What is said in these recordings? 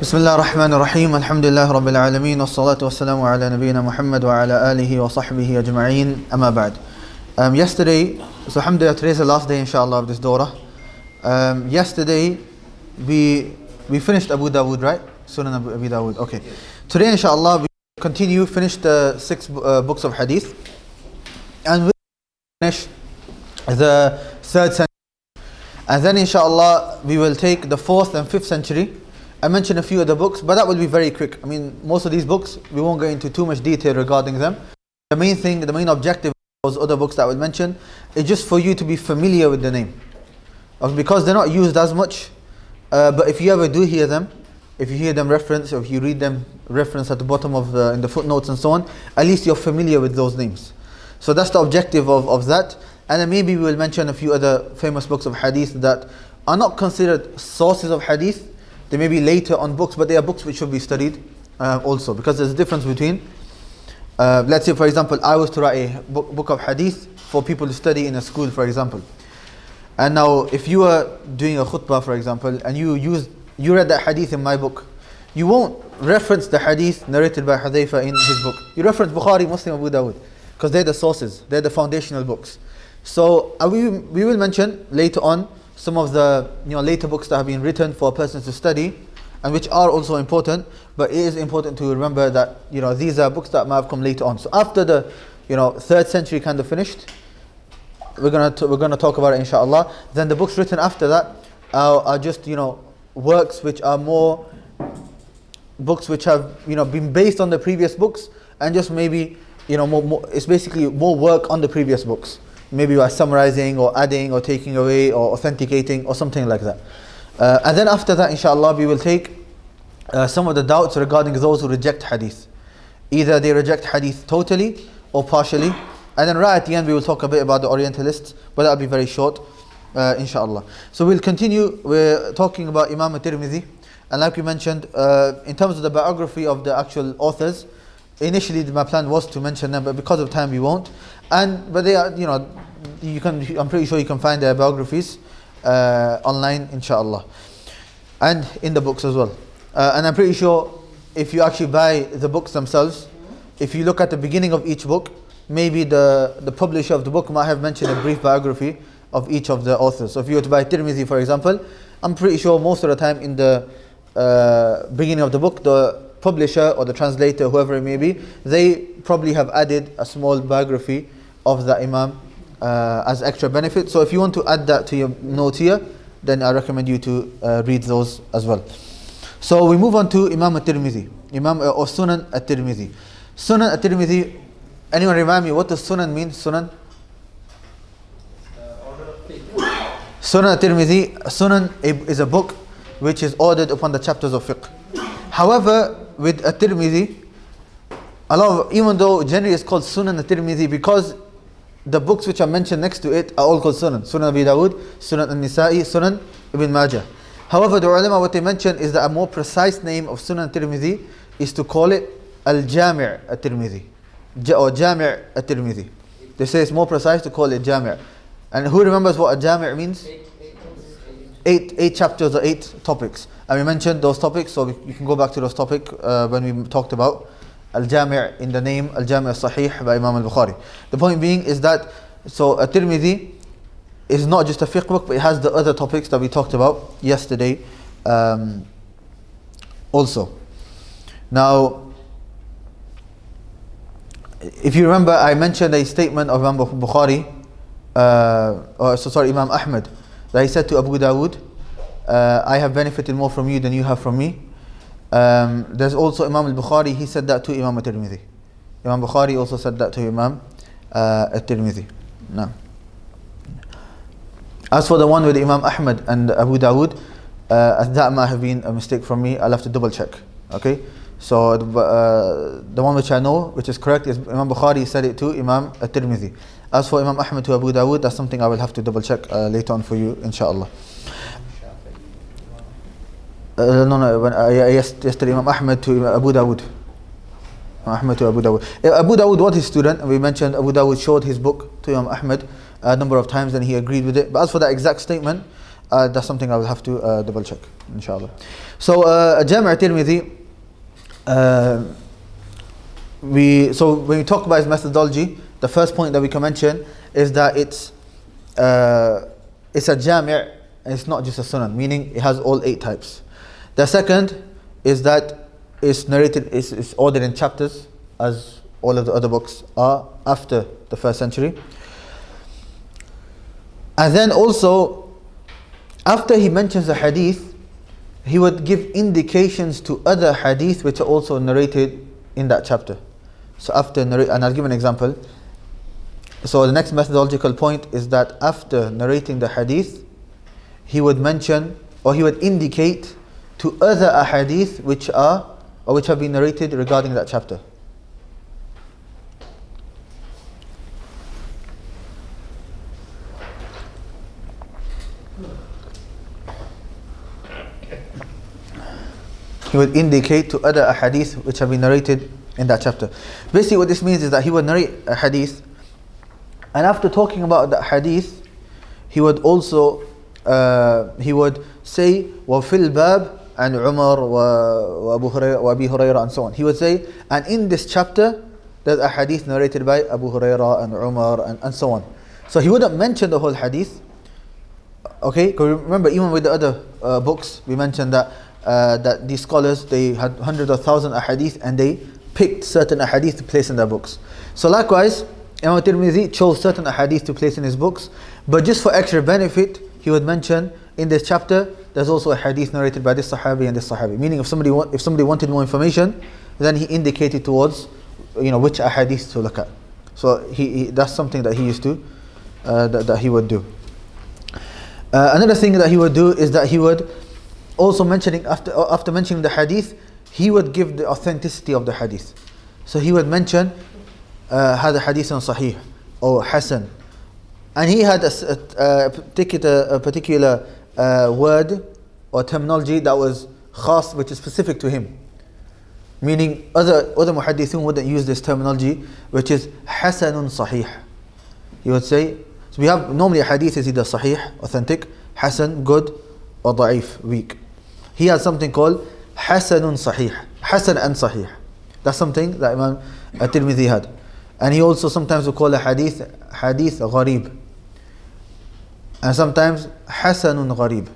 بسم الله الرحمن الرحيم الحمد لله رب العالمين والصلاة والسلام على نبينا محمد وعلى آله وصحبه أجمعين أما بعد. Yesterday, so alhamdulillah, today is the last day inshallah of this Dawrah. Yesterday we finished Abu Dawood, right? Sunan Abu Dawood. Okay. Today inshallah we continue, finish the 6 books of Hadith, and we finish the 3rd century, and then inshallah we will take the 4th and 5th century. I mentioned a few of the books, but that will be very quick. I mean, most of these books, we won't go into too much detail regarding them. The main objective of those other books that I will mention is just for you to be familiar with the name. Because they're not used as much, but if you ever do hear them, if you hear them referenced, or if you read them referenced at the bottom of in the footnotes and so on, at least you're familiar with those names. So that's the objective of that. And then maybe we will mention a few other famous books of Hadith that are not considered sources of Hadith. They may be later on books, but they are books which should be studied also, because there's a difference between, let's say for example, I was to write a book of Hadith for people to study in a school, for example. And now if you are doing a khutbah, for example, and you read that Hadith in my book, you won't reference the Hadith narrated by Hadeeth in his book. You reference Bukhari, Muslim, Abu Dawud, because they're the sources, they're the foundational books. So we will mention later on some of the later books that have been written for persons to study, and which are also important. But it is important to remember that these are books that might have come later on. So after the 3rd century kind of finished, we're gonna talk about it inshallah. Then the books written after that are just works which are more books which have been based on the previous books, and just maybe more, it's basically more work on the previous books. Maybe by summarizing or adding or taking away or authenticating or something like that. And then after that inshallah we will take some of the doubts regarding those who reject Hadith. Either they reject Hadith totally or partially. And then right at the end we will talk a bit about the Orientalists, but that will be very short inshallah. So we'll continue, we're talking about Imam at-Tirmidhi. And like we mentioned, in terms of the biography of the actual authors, initially my plan was to mention them, but because of time we won't. But they are, I'm pretty sure you can find their biographies online inshallah, and in the books as well. And I'm pretty sure if you actually buy the books themselves, if you look at the beginning of each book, maybe the publisher of the book might have mentioned a brief biography of each of the authors. So if you were to buy Tirmidhi, for example, I'm pretty sure most of the time in the beginning of the book, the publisher or the translator, whoever it may be, they probably have added a small biography of the Imam as extra benefit. So if you want to add that to your note here, then I recommend you to read those as well. So we move on to Imam at-Tirmidhi, or Sunan at-Tirmidhi. Sunan at-Tirmidhi, anyone remind me what does Sunan mean? Sunan? Sunan at-Tirmidhi, Sunan is a book which is ordered upon the chapters of fiqh. However, with at-Tirmidhi, even though generally it's called Sunan at-Tirmidhi, because the books which are mentioned next to it are all called Sunan. Sunan Abi Dawud, Sunan al-Nisa'i, Sunan Ibn Majah. However, the ulama, what they mention is that a more precise name of Sunan at-Tirmidhi is to call it Al-Jami' at-Tirmidhi, or Jami' at-Tirmidhi. They say it's more precise to call it Jami'. And who remembers what a Jami' means? 8 chapters or 8 topics. And we mentioned those topics, so you can go back to those topics when we talked about Al-Jami' in the name Al-Jami' al-Sahih by Imam al-Bukhari. The point being is that, so at-Tirmidhi is not just a fiqh book, but it has the other topics that we talked about yesterday also. Now, if you remember, I mentioned a statement of Imam Bukhari, Imam Ahmad, that he said to Abu Dawud, I have benefited more from you than you have from me. There's also Imam al-Bukhari, he said that to Imam at-Tirmidhi. Imam Bukhari also said that to Imam at-Tirmidhi. No. As for the one with Imam Ahmad and Abu Dawud, that might have been a mistake from me. I'll have to double check. Okay? So the one which I know, which is correct, is Imam Bukhari said it to Imam at-Tirmidhi. As for Imam Ahmad to Abu Dawud, that's something I will have to double check later on for you, inshallah. Yesterday Imam Ahmad to Abu Dawud. Ahmad to Abu Dawud. Abu Dawud was his student, and we mentioned Abu Dawud showed his book to Imam Ahmad a number of times and he agreed with it. But as for that exact statement, That's something I will have to double check, inshallah. So, Jami' Tirmidhi, so when we talk about his methodology, the first point that we can mention is that it's a Jami' and it's not just a Sunan, meaning it has all 8 types. The second is that it's narrated, it's ordered in chapters, as all of the other books are after the 1st century. And then also, after he mentions the hadith, he would give indications to other hadith which are also narrated in that chapter. So after and I'll give an example. So the next methodological point is that after narrating the hadith, he would mention, or he would indicate to other ahadith which have been narrated regarding that chapter. He would indicate to other ahadith which have been narrated in that chapter. Basically what this means is that he would narrate a hadith, and after talking about the hadith, he would also he would say وَفِي الْبَابِ and Umar wa Abi Hurairah and so on. He would say, and in this chapter there's a hadith narrated by Abu Hurairah and Umar and so on. So he wouldn't mention the whole hadith. Okay, because remember, even with the other books, we mentioned that that these scholars, they had hundreds of thousands of ahadith and they picked certain ahadith to place in their books. So likewise, Imam Tirmidhi chose certain ahadith to place in his books, but just for extra benefit, he would mention in this chapter there's also a hadith narrated by this sahabi and this sahabi. Meaning, if somebody wanted more information, then he indicated towards which ahadith to look at. So that's something that he used to that he would do. Another thing that he would do is that he would also after mentioning the hadith, he would give the authenticity of the hadith. So he would mention هذا حديث صحيح or Hasan, and he had a particular word or terminology that was khas, which is specific to him. Meaning other muhaddithun wouldn't use this terminology, which is Hasanun Sahih. He would say, so we have normally a hadith is either Sahih, authentic, Hasan, good, or Da'if, weak. He has something called Hasanun Sahih, Hasan and Sahih. That's something that Imam At-Tirmidhi had. And he also sometimes will call a hadith gharib, and sometimes Hasanun gharib.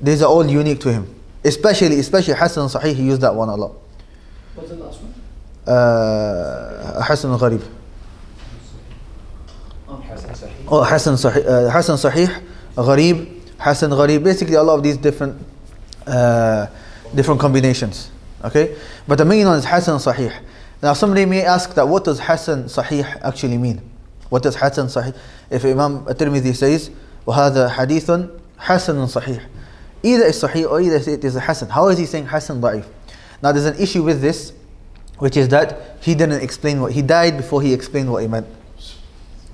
These are all unique to him. Especially Hasan Sahih, he used that one a lot. What's the last one? Hasan gharib. Oh, Hasan Sahih, gharib, Hasan gharib. Basically, a lot of these different combinations. Okay, but the main one is Hasan Sahih. Now somebody may ask that what does Hasan Sahih actually mean? What does Hasan Sahih? If Imam At-Tirmidhi says وَهَذَا حَدِيثٌ حَسَنٌ صَحِيح, either it's Sahih or either it is a Hasan. How is he saying Hasan Da'if? Now there's an issue with this, which is that he didn't explain he died before he explained what he meant.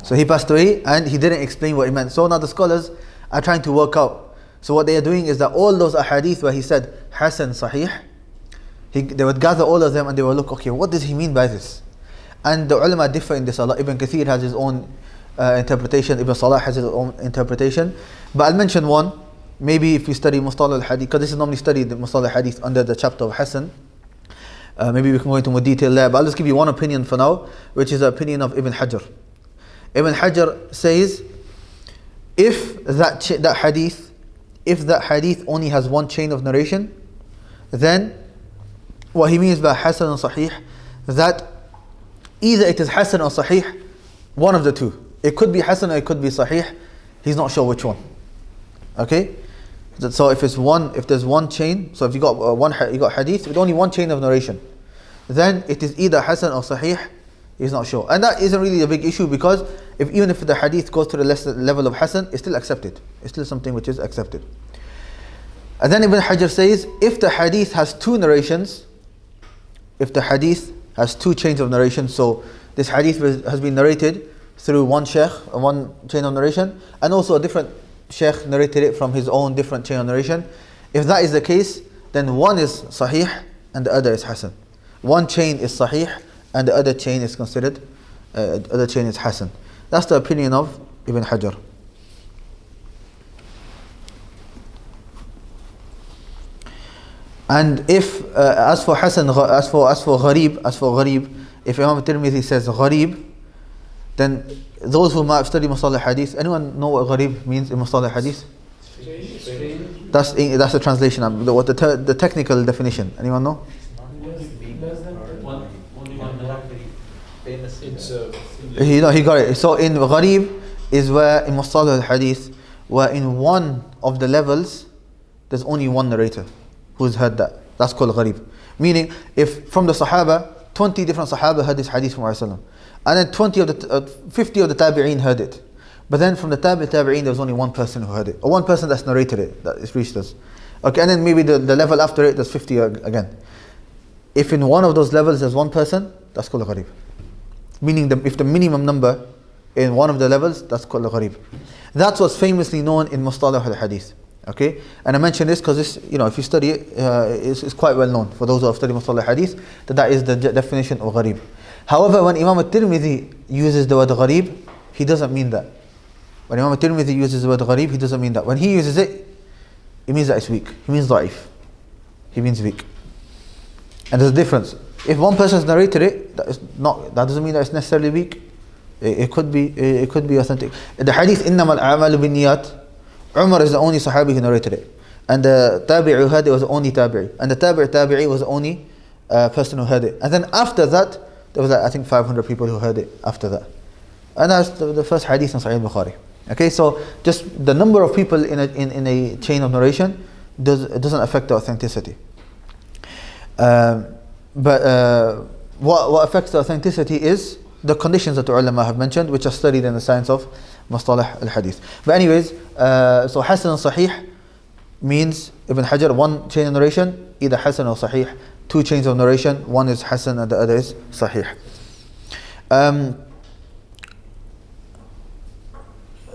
So he passed away and he didn't explain what he meant. So now the scholars are trying to work out. So what they are doing is that all those ahadith where he said Hasan Sahih, they would gather all of them and they will look, okay, what does he mean by this? And the ulama differ in this a lot. Ibn Kathir has his own interpretation, Ibn Salah has his own interpretation. But I'll mention one. Maybe if you study Mustalah al-Hadith, because this is normally studied, the Mustalah al-Hadith, under the chapter of Hasan. Maybe we can go into more detail there, but I'll just give you one opinion for now, which is the opinion of Ibn Hajar. Ibn Hajar says, if that hadith only has one chain of narration, then what he means by Hasan and Sahih, that either it is Hasan or Sahih, one of the two. It could be Hasan or it could be Sahih. He's not sure which one. Okay? So if there's one chain, so if you got hadith with only one chain of narration, then it is either Hasan or Sahih. He's not sure. And that isn't really a big issue, because even if the hadith goes to the level of Hasan, it's still accepted. It's still something which is accepted. And then Ibn Hajar says, if the hadith has two narrations, if the hadith has two chains of narration, so this hadith has been narrated through one sheikh, one chain of narration, and also a different sheikh narrated it from his own different chain of narration. If that is the case, then one is Sahih and the other is Hasan. One chain is Sahih and the other chain is considered, other chain is Hasan. That's the opinion of Ibn Hajar. And if as for gharib, if Imam Tirmidhi says gharib, then those who might study Mustalah Hadith, anyone know what gharib means in Mustalah Hadith? That's the translation. What the technical definition? Anyone know? He got it. So in gharib is where in Mustalah al-Hadith, where in one of the levels there's only one narrator who's heard that. That's called gharib. Meaning, if from the Sahaba, 20 different Sahaba heard this hadith from Rasulullah, and then 50 of the Tabi'een heard it. But then from the Tabi'een, there was only one person who heard it, or one person that's narrated it, that it's reached us. Okay, and then maybe the level after it, there's 50 again. If in one of those levels there's one person, that's called a gharib. Meaning, if the minimum number in one of the levels, that's called a gharib. That's what's famously known in Mustalah al-Hadith. Okay, and I mention this because this, if you study it, it's quite well known for those who have studied Mustalah al-Hadith that is the definition of gharib. However, when Imam al-Tirmidhi uses the word gharib, he doesn't mean that. When Imam al-Tirmidhi uses the word gharib, he doesn't mean that. When he uses it, it means that it's weak. He means da'if. He means weak. And there's a difference. If one person's narrated it, that doesn't mean that it's necessarily weak. It could be authentic. The hadith إِنَّمَا الْأَعْمَالُ بِالنِّيَّاتِ, Umar is the only Sahabi who narrated it. And the Tabi'i who heard it was the only Tabi'i. And the Tabi'i was the only person who heard it. And then after that, there was I think 500 people who heard it after that. And that's the first hadith in Sahih Bukhari. Okay, so just the number of people in a chain of narration doesn't affect the authenticity. But what affects the authenticity is the conditions that the ulama have mentioned, which are studied in the science of Mustalah al-Hadith. But anyways, so Hasan Sahih means, Ibn Hajar, one chain of narration, either Hasan or Sahih. Two chains of narration, one is Hasan and the other is Sahih. Imam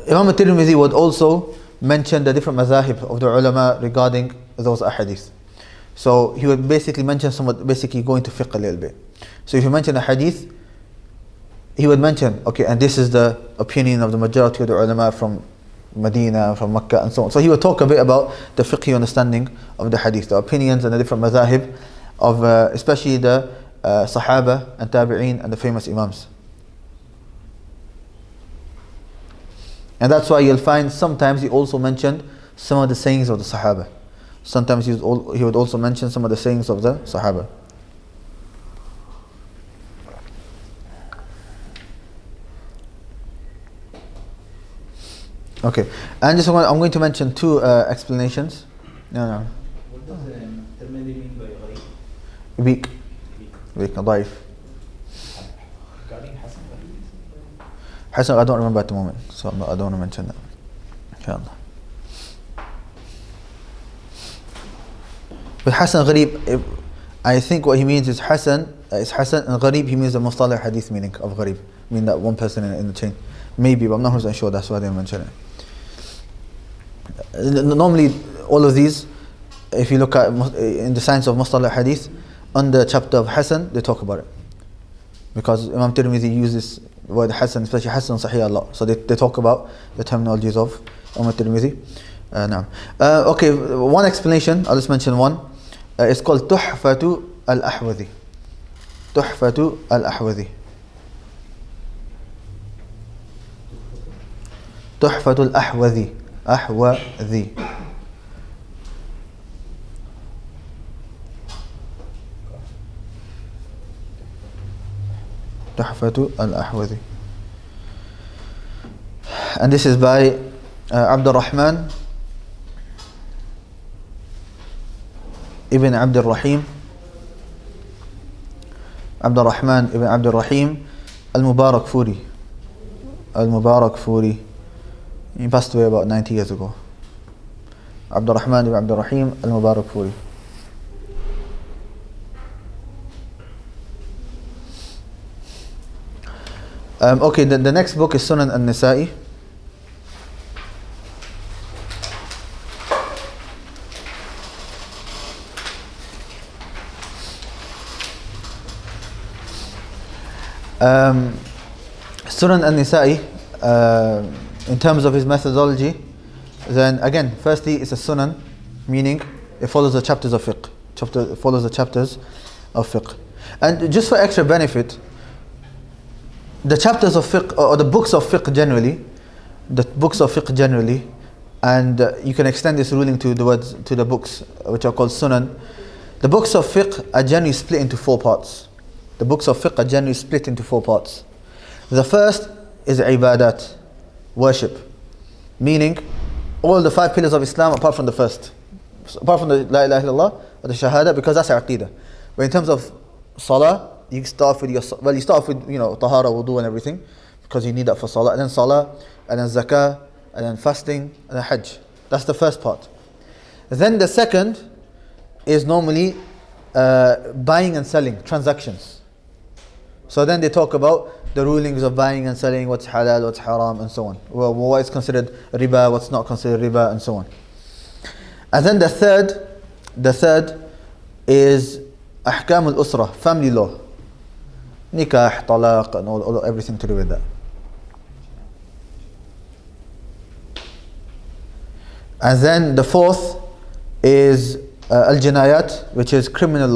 al-Tirmidhi would also mention the different mazahib of the ulama regarding those ahadith. So he would basically mention basically going to fiqh a little bit. So if you mention a hadith, he would mention, okay, and this is the opinion of the majority of the ulama from Medina, from Mecca and so on. So he would talk a bit about the fiqh understanding of the hadith, the opinions and the different mazahib of especially the Sahaba and Tabi'een and the famous Imams. And that's why you'll find sometimes he also mentioned some of the sayings of the Sahaba. Sometimes he would also mention some of the sayings of the Sahaba. Okay, and I'm going to mention two explanations. No. What does Tirmidhi mean by gharib? Weak, ضعيف. Regarding Hasan, Hasan, I don't remember at the moment, so I don't want to mention that. Inshallah. But Hasan gharib, I think what he means is Hasan, and gharib, he means the Mustalah Hadith meaning of gharib, mean that one person in the chain. Maybe, but I'm not 100% sure, that's why I didn't mention it. Normally, all of these, if you look at in the science of Mustalah Hadith, on the chapter of Hasan, they talk about it. Because Imam Tirmidhi uses the word Hasan, especially Hasan Sahih a lot. So they talk about the terminologies of Imam Tirmidhi. Okay, one explanation, I'll just mention one. It's called Tuhfatu al-Ahwadhi. Tuhfatu al-Ahwadhi. Tuhfatu al-Ahwadhi. Ahwadhi. Tuhfatu al-Ahwadhi. And this is by Abdul Rahman ibn Abdul Rahim. Abdul Rahman ibn Abdul Rahim al-Mubarak Furi. Al-Mubarak Furi. He passed away about 90 years ago. Abdul Rahman ibn Abdul Rahim al-Mubarak Furi. Okay, the next book is Sunan al-Nisa'i. Sunan al-Nisa'i, in terms of his methodology, then again, firstly, it's a sunan, meaning it follows the chapters of fiqh. follows the chapters of fiqh. And just for extra benefit, the chapters of fiqh, or the books of fiqh generally, and you can extend this ruling to the books which are called sunan. The books of fiqh are generally split into 4 parts. The first is ibadat, worship, meaning all the 5 pillars of Islam apart from the first. Apart from the La ilaha illallah or the Shahada, because that's aqidah. But in terms of salah, you start with tahara, wudu and everything, because you need that for salah, and then zakah, and then fasting, and then hajj. That's the first part. Then the second is normally buying and selling, transactions. So then they talk about the rulings of buying and selling, what's halal, what's haram, and so on. Well, what is considered riba, what's not considered riba, and so on. And then the third is ahkam al-usra, family law. Nikah, talaq, and everything to do with that. And then the fourth is al-jinayat, which is criminal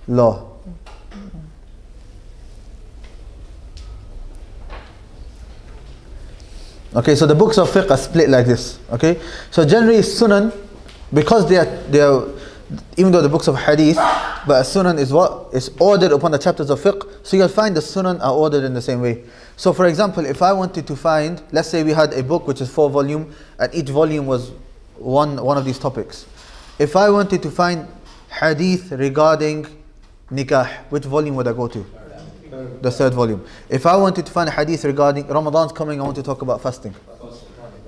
law. Okay, so the books of fiqh are split like this. Okay, so generally sunan, because they are even though the books of hadith, but sunan is what is ordered upon the chapters of fiqh. So you'll find the sunan are ordered in the same way. So for example, if I wanted to find, let's say we had a book which is 4 volumes, and each volume was one of these topics. If I wanted to find hadith regarding nikah, which volume would I go to? The 3rd volume. If I wanted to find a hadith regarding Ramadan's coming, I want to talk about fasting.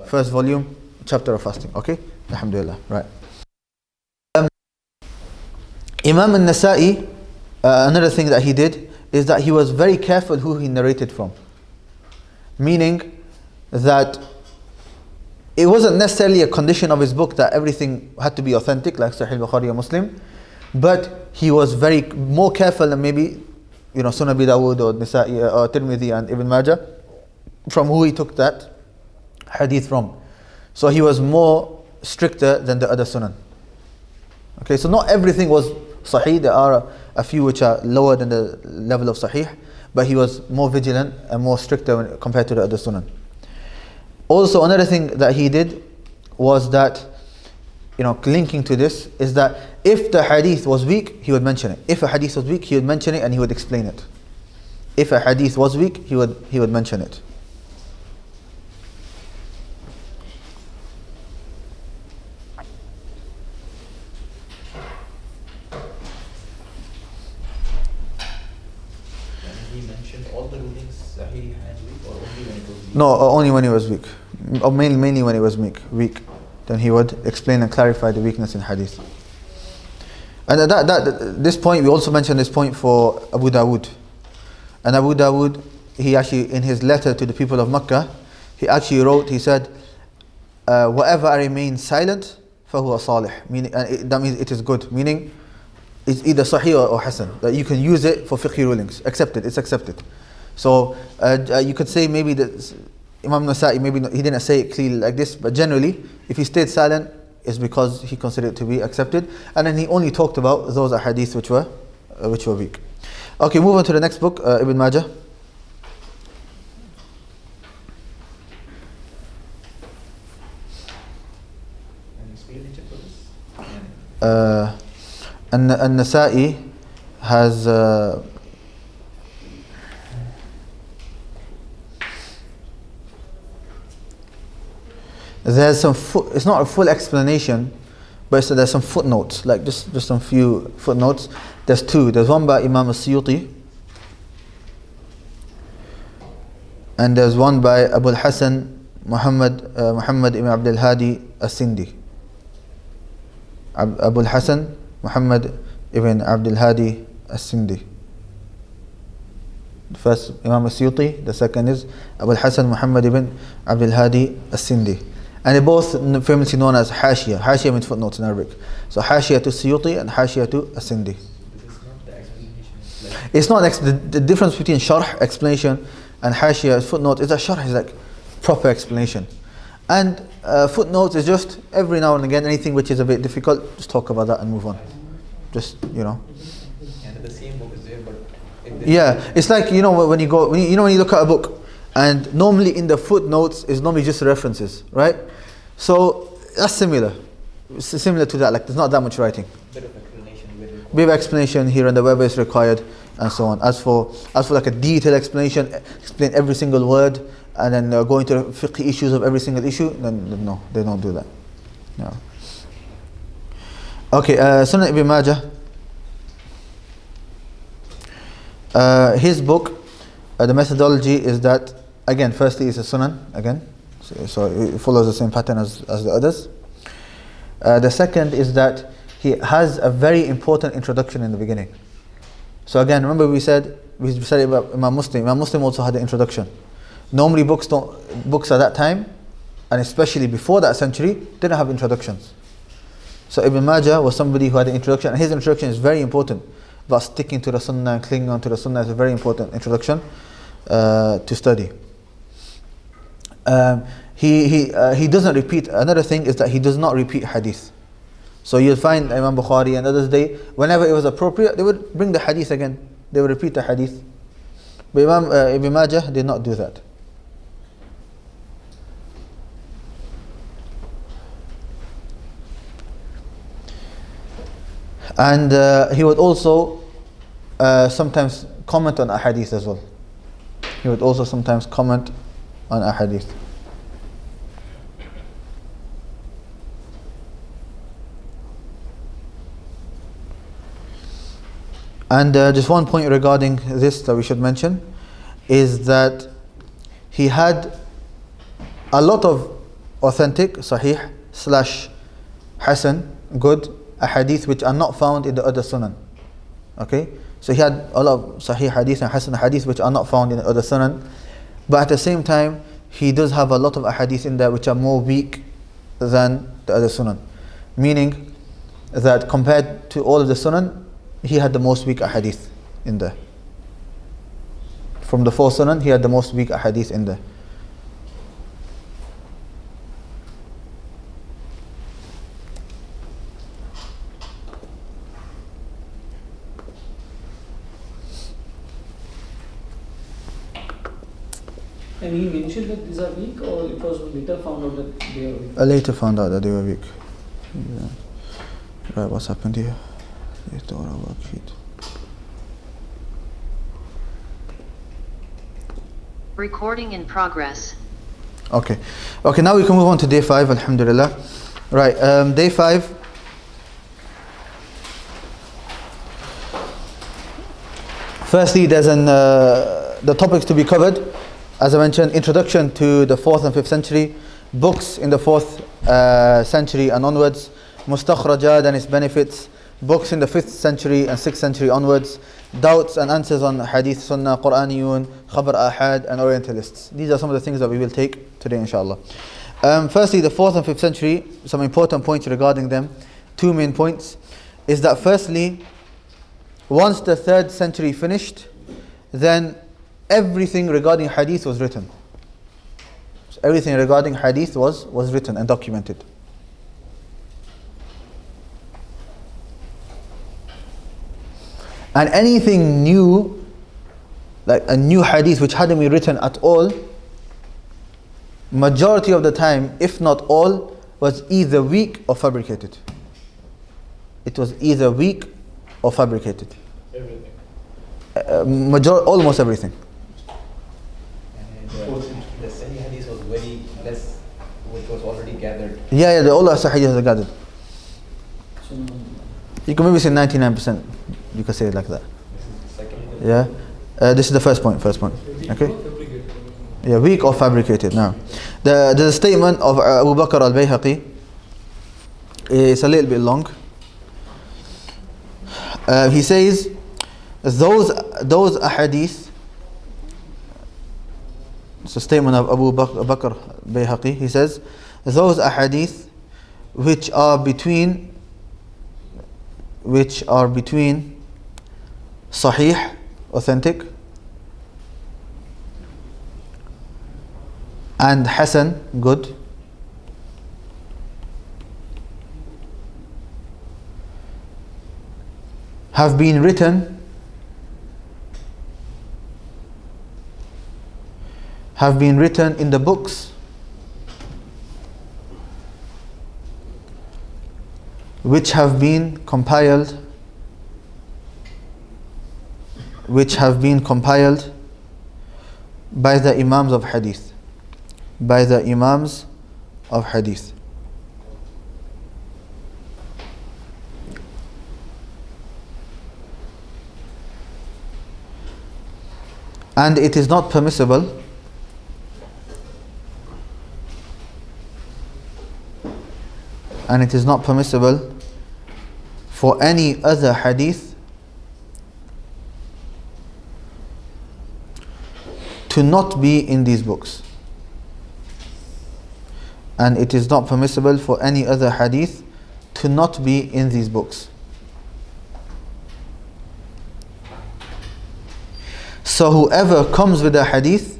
1st volume, chapter of fasting. Okay? Alhamdulillah. Right. Imam al-Nasa'i, another thing that he did is that he was very careful who he narrated from. Meaning that it wasn't necessarily a condition of his book that everything had to be authentic, like Sahih Bukhari or Muslim, but he was more careful than maybe Sunan Abi Dawud or Nisa'i or Tirmidhi and Ibn Majah, from who he took that hadith from. So he was more stricter than the other sunan. Okay, so not everything was sahih. There are a few which are lower than the level of sahih, but he was more vigilant and more stricter compared to the other sunan. Also, another thing that he did was that, linking to this, is that if the hadith was weak, he would mention it. If a hadith was weak, he would mention it and he would explain it. If a hadith was weak, he would mention it. He mentioned all the rulings that he had weak, or only when it was weak? No, only when it was weak. Or mainly when it was weak. Then he would explain and clarify the weakness in hadith. And this point, we also mentioned this point for Abu Dawud. And Abu Dawud, he actually, in his letter to the people of Makkah, he actually wrote, he said, whatever I remain silent, فَهُوَ صَالِح. Meaning, that means it is good. Meaning, it's either sahih or hasan. That you can use it for fiqh rulings. It's accepted. So, you could say maybe that Imam Nasa'i, maybe he didn't say it clearly like this, but generally, if he stayed silent, it's because he considered it to be accepted. And then he only talked about those hadiths which were weak. Okay, move on to the next book, Ibn Majah. Any explanation for this? An-Nasa'i has there's some it's not a full explanation, but there's some footnotes, like just some few footnotes. There's 2. There's one by Imam al-Suyuti, and there's one by Abu al-Hasan Muhammad ibn Abdul Hadi as-Sindi. Abu al-Hasan Muhammad ibn Abdul Hadi as-Sindi. The first Imam al-Suyuti, the second is Abu al-Hasan Muhammad ibn Abdul Hadi as-Sindi. And they're both famously known as Hashia. Hashia means footnotes in Arabic. So Hashia to Suyuti and Hashia to as-Sindi. It's not the difference between sharh, explanation, and Hashia, footnote, is that sharh is like proper explanation. And footnotes is just every now and again, anything which is a bit difficult, just talk about that and move on. Just, And the same book is there, but yeah, it's like, when you look at a book, and normally in the footnotes is normally just references, right? So that's similar. It's similar to that, like there's not that much writing. bit of explanation Bit of explanation here and there wherever it's required, and so on. As for like a detailed explanation, explain every single word, and then go into the fiqh issues of every single issue, then no, they don't do that. No. Okay, Sunan Ibn Majah. His book, the methodology is that, again, firstly it's a sunan, again, so it follows the same pattern as the others. The second is that he has a very important introduction in the beginning. So again, remember we said it about Imam Muslim. Imam Muslim also had an introduction. Normally books at that time, and especially before that century, didn't have introductions. So Ibn Majah was somebody who had an introduction, and his introduction is very important. About sticking to the sunnah and clinging on to the sunnah is a very important introduction to study. He doesn't repeat. Another thing is that he does not repeat hadith. So you'll find Imam Bukhari and others, whenever it was appropriate, they would bring the hadith again. They would repeat the hadith. But Imam Ibn Majah did not do that. And he would also sometimes comment on ahadith as well. He would also sometimes comment on ahadith. And just one point regarding this that we should mention is that he had a lot of authentic, sahih / hasan, good ahadith which are not found in the other sunan. Okay, so he had a lot of sahih hadith and hasan hadith which are not found in the other sunan, but at the same time he does have a lot of ahadith in there which are more weak than the other sunan, meaning that compared to all of the sunan, he had the most weak ahadith in there. From the 4 sunan, he had the most weak ahadith in there. And he mentioned that these are weak, or it was later found out that they are weak? I later found out that they were weak. Yeah. Right, what's happened here? Recording in progress. Okay, now we can move on to day 5, alhamdulillah. Right, day 5. Firstly, there's the topics to be covered. As I mentioned, introduction to the 4th and 5th century, books in the 4th century and onwards, mustakhrajat and its benefits, books in the 5th century and 6th century onwards, doubts and answers on Hadith, Sunnah, Quraniyun, Khabar Ahad and Orientalists. These are some of the things that we will take today, inshallah. Firstly, the 4th and 5th century, some important points regarding them. 2 main points is that firstly, once the 3rd century finished, then everything regarding Hadith was written. So everything regarding Hadith was written and documented. And anything new, like a new hadith which hadn't been written at all, majority of the time, if not all, was either weak or fabricated. It was either weak or fabricated. everything. Almost everything. And the Sahih Hadith was very less, which was already gathered. Yeah, all the Sahih are gathered. So, You can maybe say 99%. You can say it like that. Second, Yeah. This is the first point. Okay. Yeah, weak or fabricated. Now, the statement of Abu Bakr al-Bayhaqi is a little bit long. He says, those ahadith. It's a statement of Abu Bakr al-Bayhaqi. He says, those ahadith which are between sahih, authentic, and hasan, good, have been written in the books which have been compiled by the Imams of Hadith. By the Imams of Hadith. And it is not permissible for any other hadith to not be in these books. And it is not permissible for any other hadith to not be in these books. So whoever comes with a hadith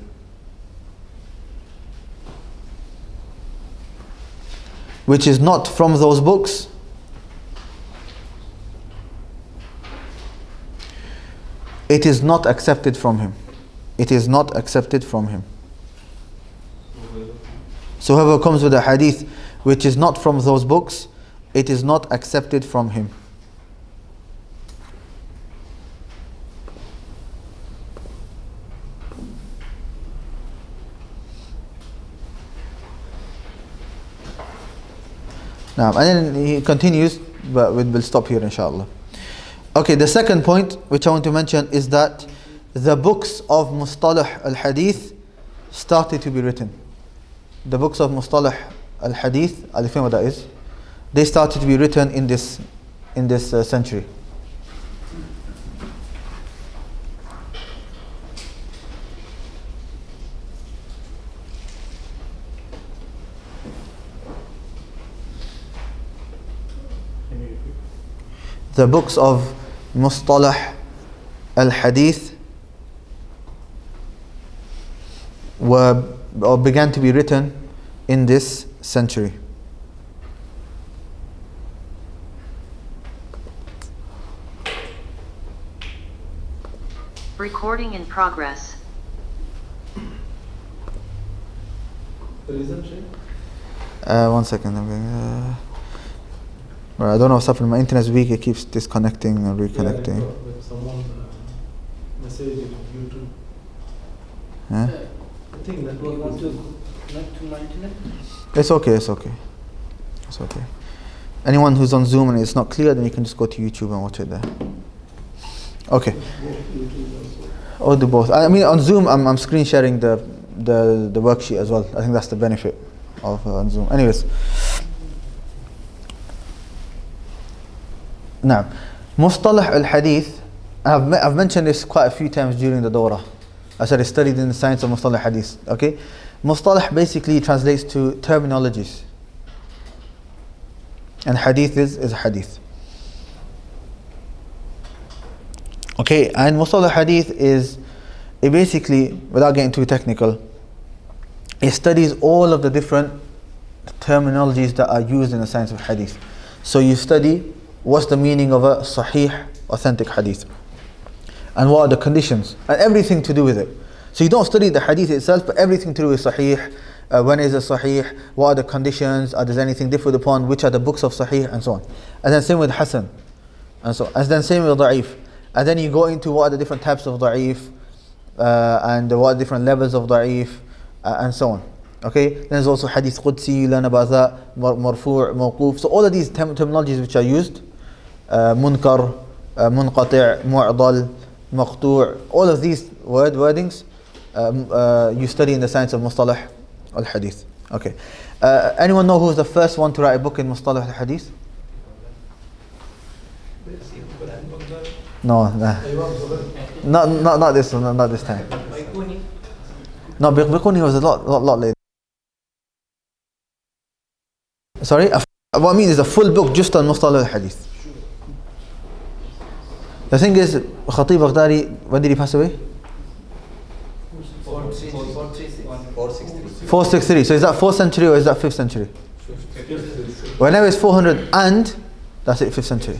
which is not from those books, it is not accepted from him. It is not accepted from him. So whoever comes with a hadith which is not from those books, it is not accepted from him. Now, and then he continues, but we'll stop here inshallah. Okay, the second point which I want to mention is that the books of Mustalah al-Hadith started to be written. The books of Mustalah al-Hadith, are you know what that is? They started to be written in this century. The books of Mustalah al-Hadith began to be written in this century. Recording in progress. The reason, Shaykh? One second, I'm going. Well, I don't know what's happening. My internet's weak. It keeps disconnecting and reconnecting. Yeah, when someone messaged YouTube. Huh? I think that Do you want was to connect to my internet? It's okay. Anyone who's on Zoom and it's not clear, then you can just go to YouTube and watch it there. Okay. YouTube also. Or do both. I mean, on Zoom, I'm screen sharing the worksheet as well. I think that's the benefit of on Zoom. Anyways. Now, Mustalah al-Hadith, I've mentioned this quite a few times during the Dawrah. I said I studied in the science of Mustalah Hadith. Okay, Mustalah basically translates to terminologies, and Hadith is a Hadith. Okay, and Mustalah Hadith it basically, without getting too technical, it studies all of the different terminologies that are used in the science of Hadith. So you study what's the meaning of a Sahih, authentic Hadith, and what are the conditions, and everything to do with it. So you don't study the Hadith itself, but everything to do with Sahih. When is a Sahih? What are the conditions? Does anything differ upon? Which are the books of Sahih, and so on. And then same with Hasan, and so. And then same with Da'if. And then you go into what are the different types of Da'if, and what are different levels of Da'if, and so on. Okay. Then there's also Hadith Qudsi, you learn about that, Marfu', Mawquf. So all of these terminologies which are used, Munkar, Munqati', Mu'dal, Maqtu', all of these wordings you study in the science of Mustalah al-Hadith. Okay. Anyone know who was the first one to write a book in Mustalah al-Hadith? No, not this one, not this time. No, Biquni was a lot later. Sorry, what I mean is a full book just on Mustalah al-Hadith. The thing is, Khatib Baghdadi, when did he pass away? 463. So is that 4th century or is that 5th century? Whenever it's 400 and, that's it, 5th century.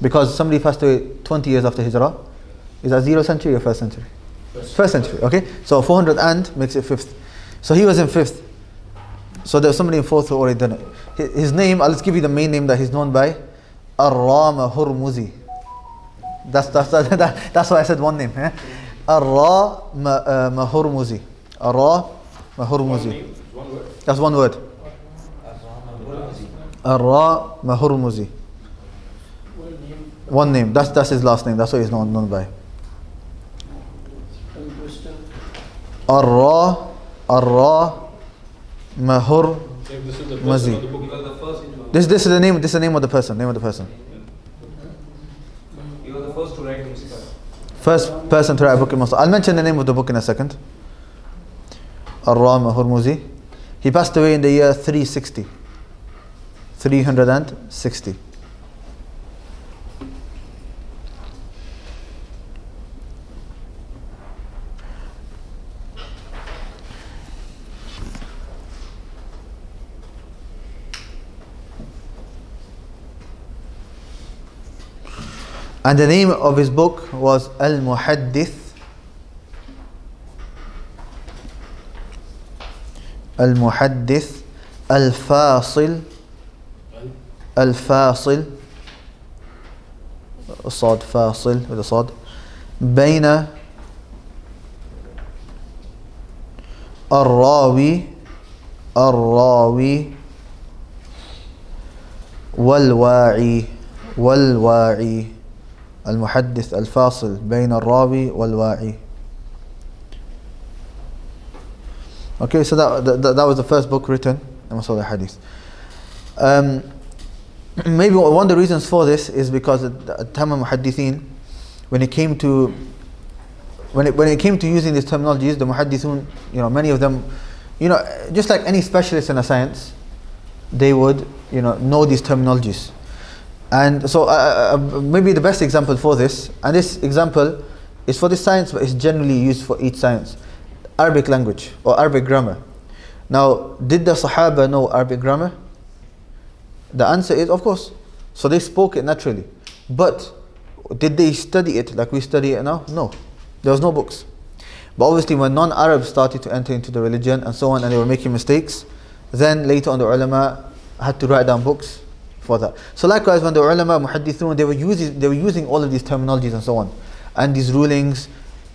Because somebody passed away 20 years after Hijrah. Is that 0th century or 1st century? First century, okay? So 400 and makes it 5th. So he was in 5th. So there was somebody in 4th who already done it. His name, I'll just give you the main name that he's known by. Ar-Ra Mahurmuzi. That's why I said one name. Ar-Ra Mahurmuzi. Ar-Ra Mahurmuzi. That's one word. Ar-Ra Mahurmuzi. One name. That's his last name. That's what he's known by. Ar-Ra Mahurmuzi. This is the name. This is the name of the person. Name of the person. You were the first to write the Muslim. First person to write a book in Muslim. I'll mention the name of the book in a second. Ar-Ra Mahurmuzi. He passed away in the year 360. 360. And the name of his book was Al-Muhaddith. Al-Muhaddith Al-Fasil. Al-Fasil. Sad Fasil with a Sad. بين الراوي والواعي المحدث الفاصل بين الراوي والواعي. Okay, so that was the first book written in Mustal Hadith. Maybe one of the reasons for this is because at the time of Muhaddithin, when it came to using these terminologies, the Muhaddithun, many of them, just like any specialist in a science, they would, know these terminologies. And so maybe the best example for this, and this example is for this science, but it's generally used for each science, Arabic language or Arabic grammar. Now, did the Sahaba know Arabic grammar? The answer is, of course. So they spoke it naturally. But did they study it like we study it now? No. There was no books. But obviously when non-Arabs started to enter into the religion and so on, and they were making mistakes, then later on the ulama had to write down books for that. So likewise, when the ulama, muhaddithun, they were using all of these terminologies and so on, and these rulings.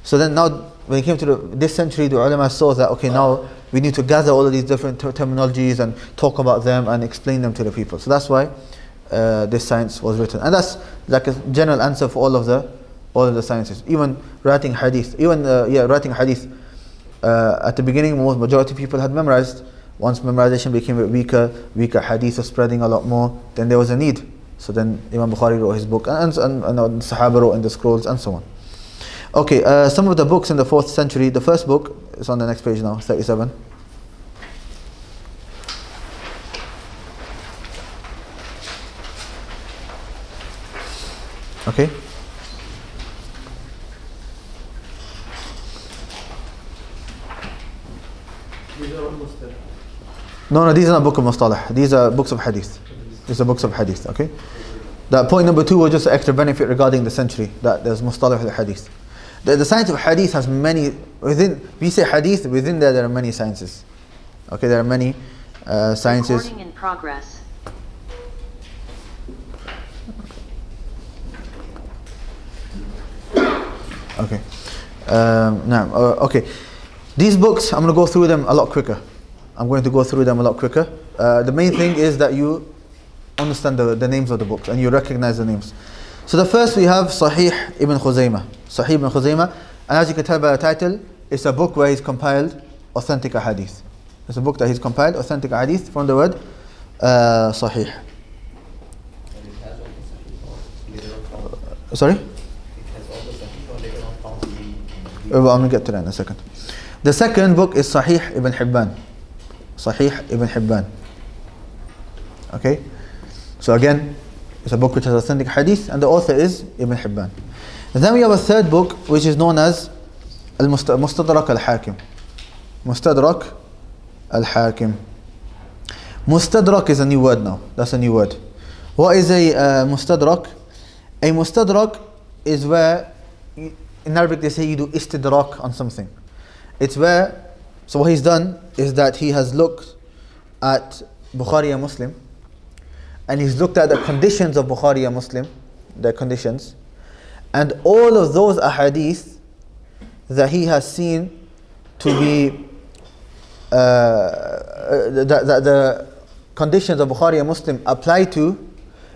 So then now, when it came to this century, the ulama saw that, okay, now we need to gather all of these different terminologies and talk about them and explain them to the people. So that's why this science was written. And that's like a general answer for all of the sciences. Even writing hadith. Writing hadith. At the beginning, majority of people had memorized. Once memorization became a bit weaker, hadith was spreading a lot more, then there was a need. So then Imam Bukhari wrote his book, and Sahaba wrote in the scrolls, and so on. Okay, some of the books in the 4th century. The first book is on the next page now, 37. Okay. These are almost there. No, these are not books of Mustalah. These are books of Hadith. These are books of Hadith, okay? That point number 2 was just extra benefit regarding the century, that there's Mustalah al-Hadith. The science of Hadith has many, we say Hadith, within there are many sciences. Okay, there are many sciences. Recording in progress. Okay. Okay. These books, I'm going to go through them a lot quicker. The main thing is that you understand the names of the books and you recognize the names. So the first we have Sahih ibn Khuzaymah. Sahih ibn Khuzaymah, and as you can tell by the title, it's a book where he's compiled authentic hadith. It's a book that he's compiled authentic hadith from the word Sahih. Sorry? Well, I'm going to get to that in a second. The second book is Sahih ibn Hibban. Sahih ibn Hibban. Okay? So again, it's a book which has authentic hadith, and the author is Ibn Hibban. And then we have a third book which is known as Mustadrak al-Hakim. Mustadrak al-Hakim. Mustadrak is a new word now. That's a new word. What is a Mustadrak? A mustadrak is where, in Arabic they say you do istidrak on something. It's where, so what he's done is that he has looked at Bukhari and Muslim, and he's looked at the conditions of Bukhari and Muslim, their conditions, and all of those ahadith that he has seen to be that the conditions of Bukhari and Muslim apply to,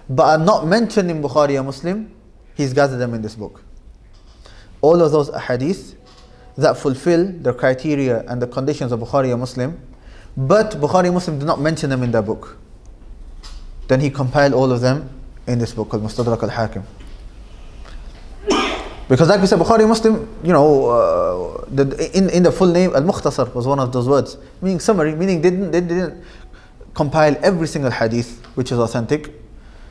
but are not mentioned in Bukhari and Muslim, he's gathered them in this book. All of those ahadith that fulfill the criteria and the conditions of Bukhari and Muslim, but Bukhari and Muslim do not mention them in their book. Then he compiled all of them in this book called Mustadrak al-Hakim. Because like we said, Bukhari and Muslim, you know, in the full name, al-Mukhtasar was one of those words, meaning summary, meaning they didn't compile every single hadith which is authentic.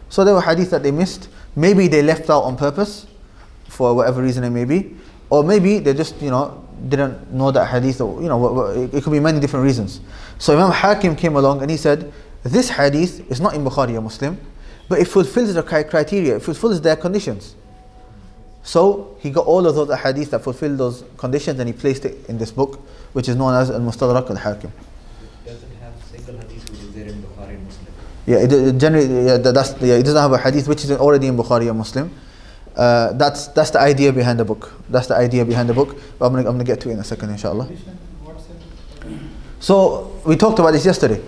So there were hadith that they missed. Maybe they left out on purpose, for whatever reason it may be, or maybe they just, you know, didn't know that hadith, or, you know, it could be many different reasons. So Imam Hakim came along and he said, this hadith is not in Bukhari or Muslim, but it fulfills the criteria, it fulfills their conditions. So he got all of those hadith that fulfill those conditions and he placed it in this book, which is known as Al-Mustadrak al-Hakim. It doesn't have single hadith which is there in Bukhari and Muslim. Yeah, it generally, it doesn't have a hadith which is already in Bukhari and Muslim. That's the idea behind the book. That's the idea behind the book. But I'm gonna get to it in a second, inshallah. So we talked about this yesterday.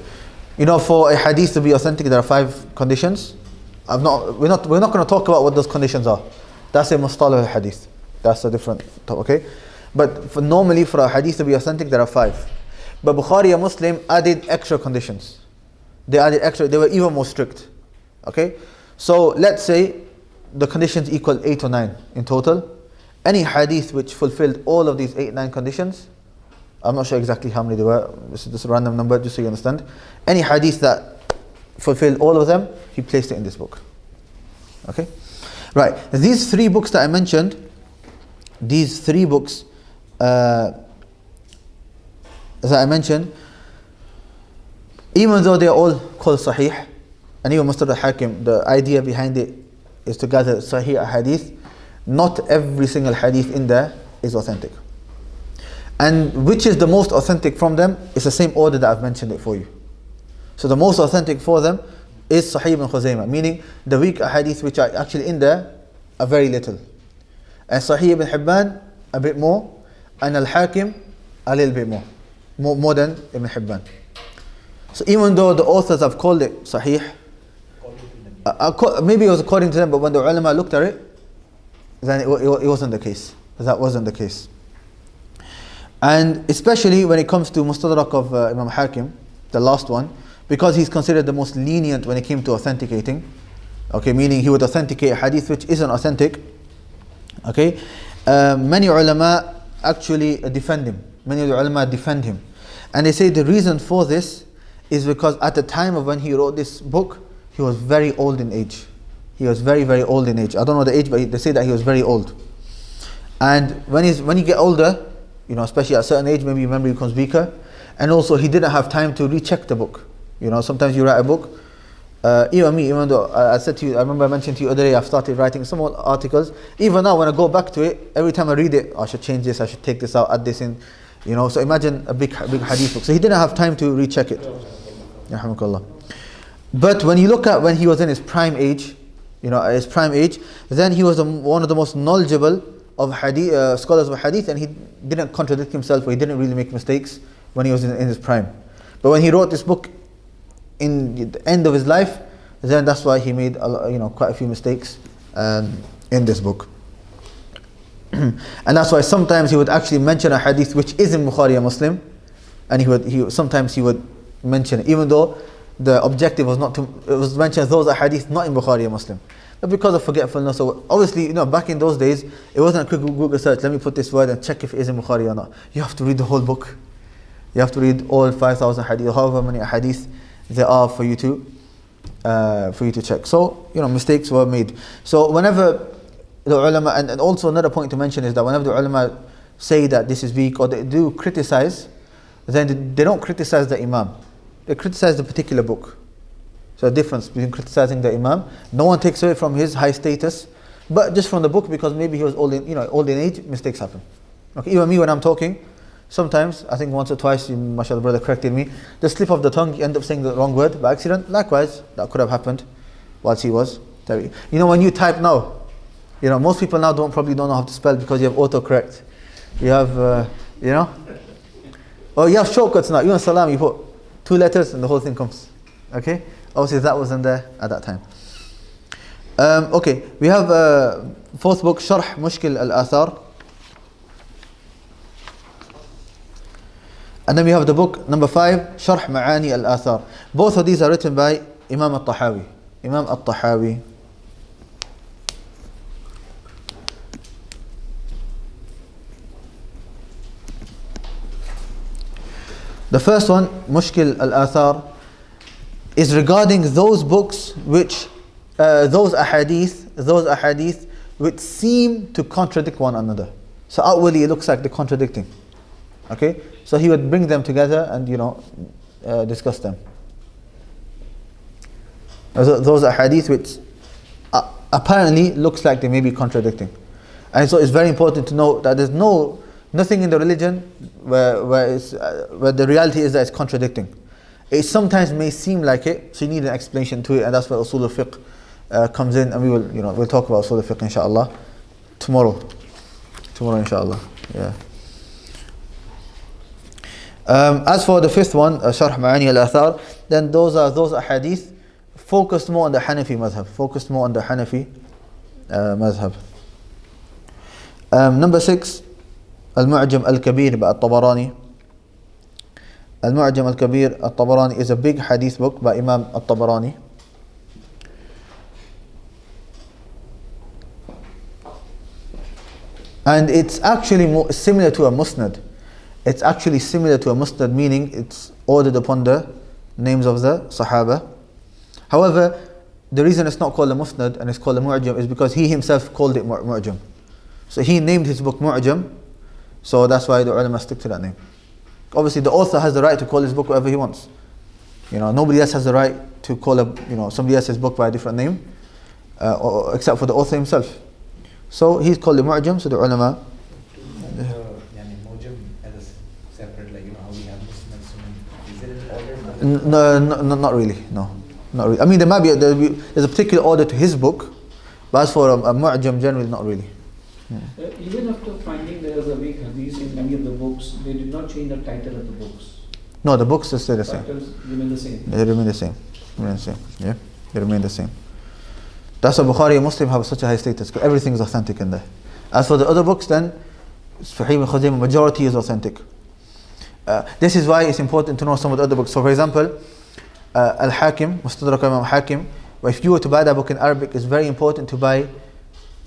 You know, for a hadith to be authentic, there are 5 conditions. We're not going to talk about what those conditions are. That's a mustalah hadith. That's a different topic, okay? But normally for a hadith to be authentic, there are 5. But Bukhari and Muslim added extra conditions. They were even more strict. Okay? So let's say the conditions equal 8 or 9 in total. Any hadith which fulfilled all of these 8, 9 conditions, I'm not sure exactly how many there were, this is just a random number just so you understand. Any hadith that fulfilled all of them, he placed it in this book. Okay? Right, these 3 books that I mentioned, these 3 books that I mentioned, even though they are all called Sahih, and even Mustadrak al-Hakim, the idea behind it is to gather Sahih hadith, not every single hadith in there is authentic. And which is the most authentic from them is the same order that I've mentioned it for you. So the most authentic for them is Sahih ibn Khuzaymah, meaning the weak hadith which are actually in there are very little. And Sahih ibn Hibban a bit more, and Al-Hakim a little bit more than Ibn Hibban. So even though the authors have called it Sahih, maybe it was according to them, but when the ulama looked at it, then it wasn't the case. That wasn't the case. And especially when it comes to Mustadrak of Imam Hakim, the last one, because he's considered the most lenient when it came to authenticating, okay, meaning he would authenticate a hadith which isn't authentic, okay, many ulama actually defend him. Many of the ulama defend him. And they say the reason for this is because at the time of when he wrote this book, he was very old in age. He was very, very old in age. I don't know the age, but they say that he was very old. And when you get older, you know, especially at a certain age, maybe your memory becomes weaker. And also he didn't have time to recheck the book. You know, sometimes you write a book, even though I said to you, I remember I mentioned to you the other day, I've started writing some more articles. Even now when I go back to it, every time I read it, I should change this, I should take this out, add this in. You know, so imagine a big hadith book. So he didn't have time to recheck it. But when you look at when he was in his prime age, you know, at his prime age, then he was one of the most knowledgeable of hadith, scholars of hadith, and he didn't contradict himself, or he didn't really make mistakes when he was in his prime. But when he wrote this book in the end of his life, then that's why he made quite a few mistakes in this book. And that's why sometimes he would actually mention a hadith which is in Bukhari and Muslim, and sometimes he would mention it, even though the objective was not to, it was mentioned those are hadith not in Bukhari and Muslim. But because of forgetfulness, so obviously, you know, back in those days, it wasn't a quick Google search, let me put this word and check if it is in Bukhari or not. You have to read the whole book. You have to read all 5,000 hadith, however many hadith there are for you to check. So, you know, mistakes were made. So whenever the ulama, and also another point to mention is that whenever the ulama say that this is weak, or they do criticize, then they don't criticize the imam. They criticize the particular book. So the difference between criticizing the imam, no one takes away from his high status, but just from the book, because maybe he was old in age, mistakes happen. Okay, even me when I'm talking, sometimes, I think once or twice, mashallah, brother corrected me, the slip of the tongue, you end up saying the wrong word by accident. Likewise, that could have happened whilst he was. When you type now, most people now probably don't know how to spell because you have autocorrect. You have, or you have shortcuts now. Even salam, you put 2 letters and the whole thing comes. Okay? Obviously that wasn't there at that time. Okay, we have 4th book, Sharh Mushkil al-Athar. And then we have the book number 5, Sharh Ma'ani al-Athar. Both of these are written by Imam al-Tahawi. Imam al-Tahawi. The first one, Mushkil al-Athar, is regarding those books which, those ahadith which seem to contradict one another. So outwardly it looks like they're contradicting. Okay? So he would bring them together and, discuss them. Those ahadith which apparently looks like they may be contradicting. And so it's very important to know that there's nothing in the religion where the reality is that it's contradicting. It sometimes may seem like it, so you need an explanation to it, and that's where usul al-fiqh comes in, and we'll talk about usul al-fiqh inshallah tomorrow inshallah. Yeah. As for the 5th one, Sharh Ma'ani al-Athar, then those ahadith focused more on the Hanafi madhab. Number 6, Al-Mu'jam al-Kabir by At-Tabarani. Al-Mu'jam al-Kabir At-Tabarani is a big hadith book by Imam At-Tabarani. And it's actually similar to a musnad. It's actually similar to a musnad, meaning it's ordered upon the names of the Sahaba. However, the reason it's not called a musnad and it's called a Mu'jam is because he himself called it Mu'jam. So he named his book Mu'jam, so that's why the ulama stick to that name. Obviously the author has the right to call his book whatever he wants. Nobody else has the right to call somebody else's book by a different name, except for the author himself. So he's called the Mu'jam, so the ulama. Mu'jam as a separate, how we have Muslim, is it in order? No, not really. No, not really. I mean, there's a particular order to his book, but as for a Mu'jam generally, not really. Even after finding there is a weak hadith in many of the books, they did not change the title of the books. No, the books stay the same. Titles remain the same. They remain the same. Yeah, they remain the same. That's why Bukhari and Muslim have such a high status, because everything is authentic in there. As for the other books, then Sahih and Khuzaimah, majority is authentic. This is why it's important to know some of the other books. So for example, Al-Hakim, Mustadrak Imam Hakim, if you were to buy that book in Arabic, it's very important to buy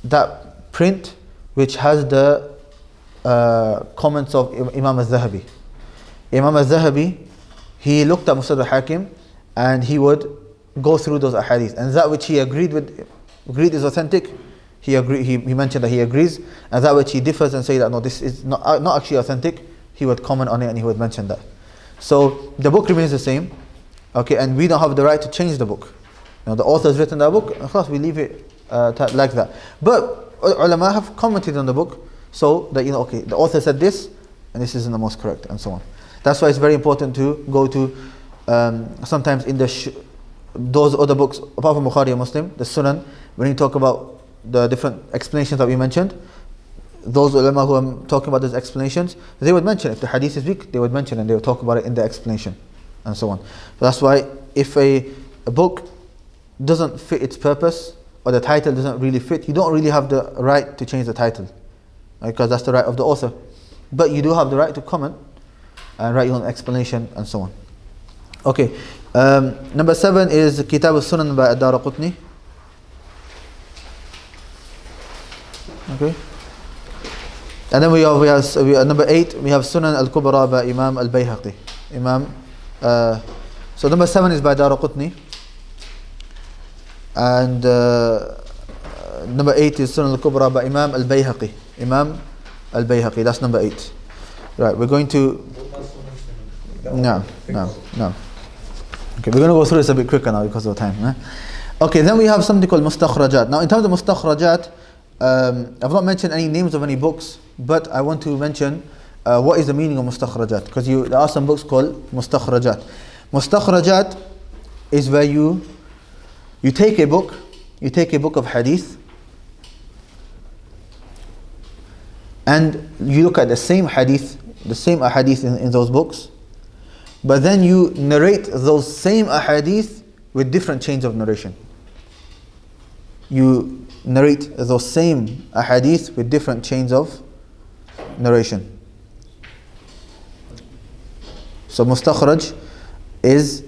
that print which has the comments of Imam al-Zahabi. Imam al-Zahabi, he looked at Mustadrak Hakim and he would go through those ahadith, and that which he agreed is authentic, he mentioned that he agrees, and that which he differs and say that no, this is not actually authentic, he would comment on it and he would mention that. So the book remains the same, okay, and we don't have the right to change the book. The author has written that book, of course we leave it like that. But ulama have commented on the book, so that okay, the author said this, and this isn't the most correct, and so on. That's why it's very important to go to sometimes in those other books, apart from Bukhari and Muslim, the Sunan, when you talk about the different explanations that we mentioned, those ulama who are talking about those explanations, they would mention, if the hadith is weak, they would mention and they would talk about it in the explanation, and so on. So that's why if a book doesn't fit its purpose, or the title doesn't really fit, you don't really have the right to change the title, because that's the right of the author. But you do have the right to comment and write your own explanation and so on. Okay, number 7 is Kitab al-Sunan by Ad-Daraqutni. Okay, and then we have number 8, we have Sunan al-Kubra by Imam al-Bayhaqi. So number 7 is by Daraqutni, and number 8 is Sunan al-Kubra by Imam al-Bayhaqi. That's number 8. Right, we're going to no. Okay, we're going to go through this a bit quicker now because of time. Okay, then we have something called mustakhrajat. Now in terms of mustakhrajat, I've not mentioned any names of any books, but I want to mention what is the meaning of mustakhrajat, because there are some books called mustakhrajat. Mustakhrajat is where you take a book of hadith, and you look at the same ahadith in those books, but then you narrate those same ahadith with different chains of narration. You narrate those same ahadith with different chains of narration. So mustakhraj is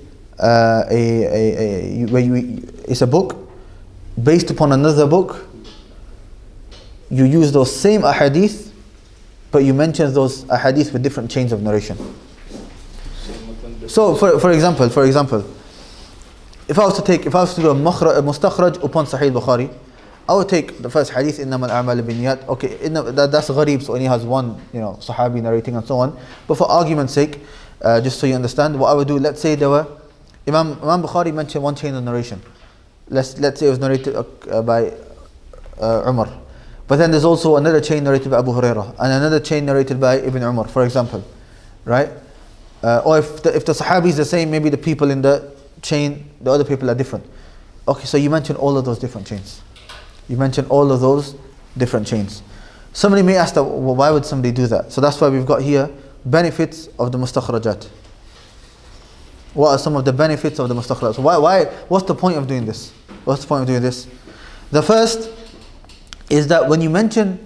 it's a book based upon another book. You use those same ahadith, but you mention those ahadith with different chains of narration. So for example, if I was to do a mustakhraj upon Sahih Bukhari, I would take the first hadith, إِنَّمَا الْأَعْمَالُ بِالنِّيَّاتِ. Okay, that's gharib, so only has one, Sahabi narrating and so on. But for argument's sake, just so you understand, what I would do, let's say there were, Imam Bukhari mentioned one chain of narration. Let's say it was narrated by Umar. But then there's also another chain narrated by Abu Hurairah, and another chain narrated by Ibn Umar, for example. Right? Or if the Sahabi is the same, maybe the people in the chain, the other people are different. Okay, so you mention all of those different chains. Somebody may ask that, well, why would somebody do that? So that's why we've got here benefits of the mustakhrajat. What are some of the benefits of the mustakhrajat? So why? What's the point of doing this? The first is that when you mention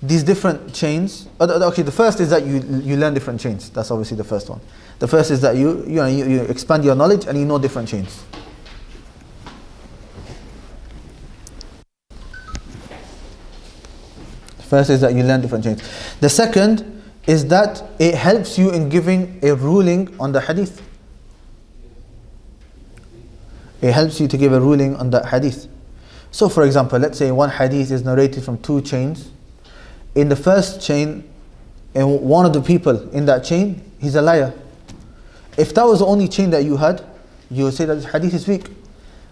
these different chains, the first is that you learn different chains. That's obviously the first one. The first is that you expand your knowledge and you know different chains. First is that you learn different chains. The second is that it helps you in giving a ruling on the hadith. It helps you to give a ruling on the hadith. So for example, let's say one hadith is narrated from two chains. In the first chain, and one of the people in that chain, he's a liar. If that was the only chain that you had, you would say that this hadith is weak.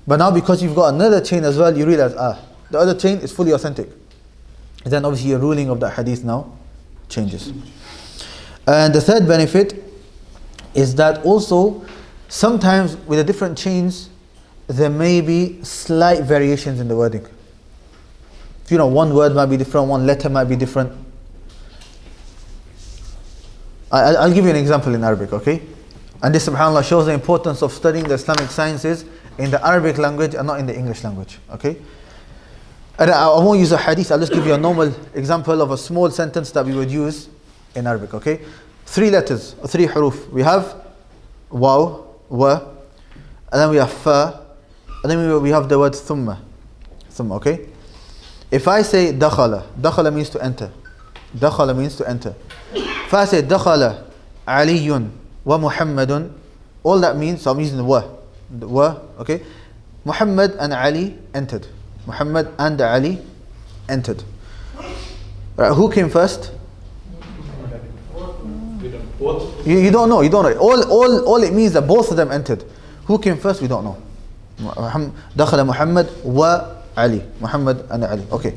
But now because you've got another chain as well, you realize, the other chain is fully authentic. Then obviously your ruling of that hadith now changes. And the third benefit is that also sometimes with the different chains there may be slight variations in the wording. One word might be different, one letter might be different. I'll give you an example in Arabic, okay? And this subhanAllah shows the importance of studying the Islamic sciences in the Arabic language and not in the English language, okay? And I won't use a hadith, I'll just give you a normal example of a small sentence that we would use in Arabic, okay? 3 letters, or 3 huruf. We have waw, wa, and then we have fa, and then we have the word thumma, okay? If I say dakhala means to enter. If I say dakhala aliyun wa muhammadun, all that means, so I'm using the wa, okay? Muhammad and Ali entered. Muhammad and Ali entered. Right, who came first? You don't know. All it means that both of them entered. Who came first? We don't know. Dakhala Muhammad wa Ali. Muhammad and Ali. Okay.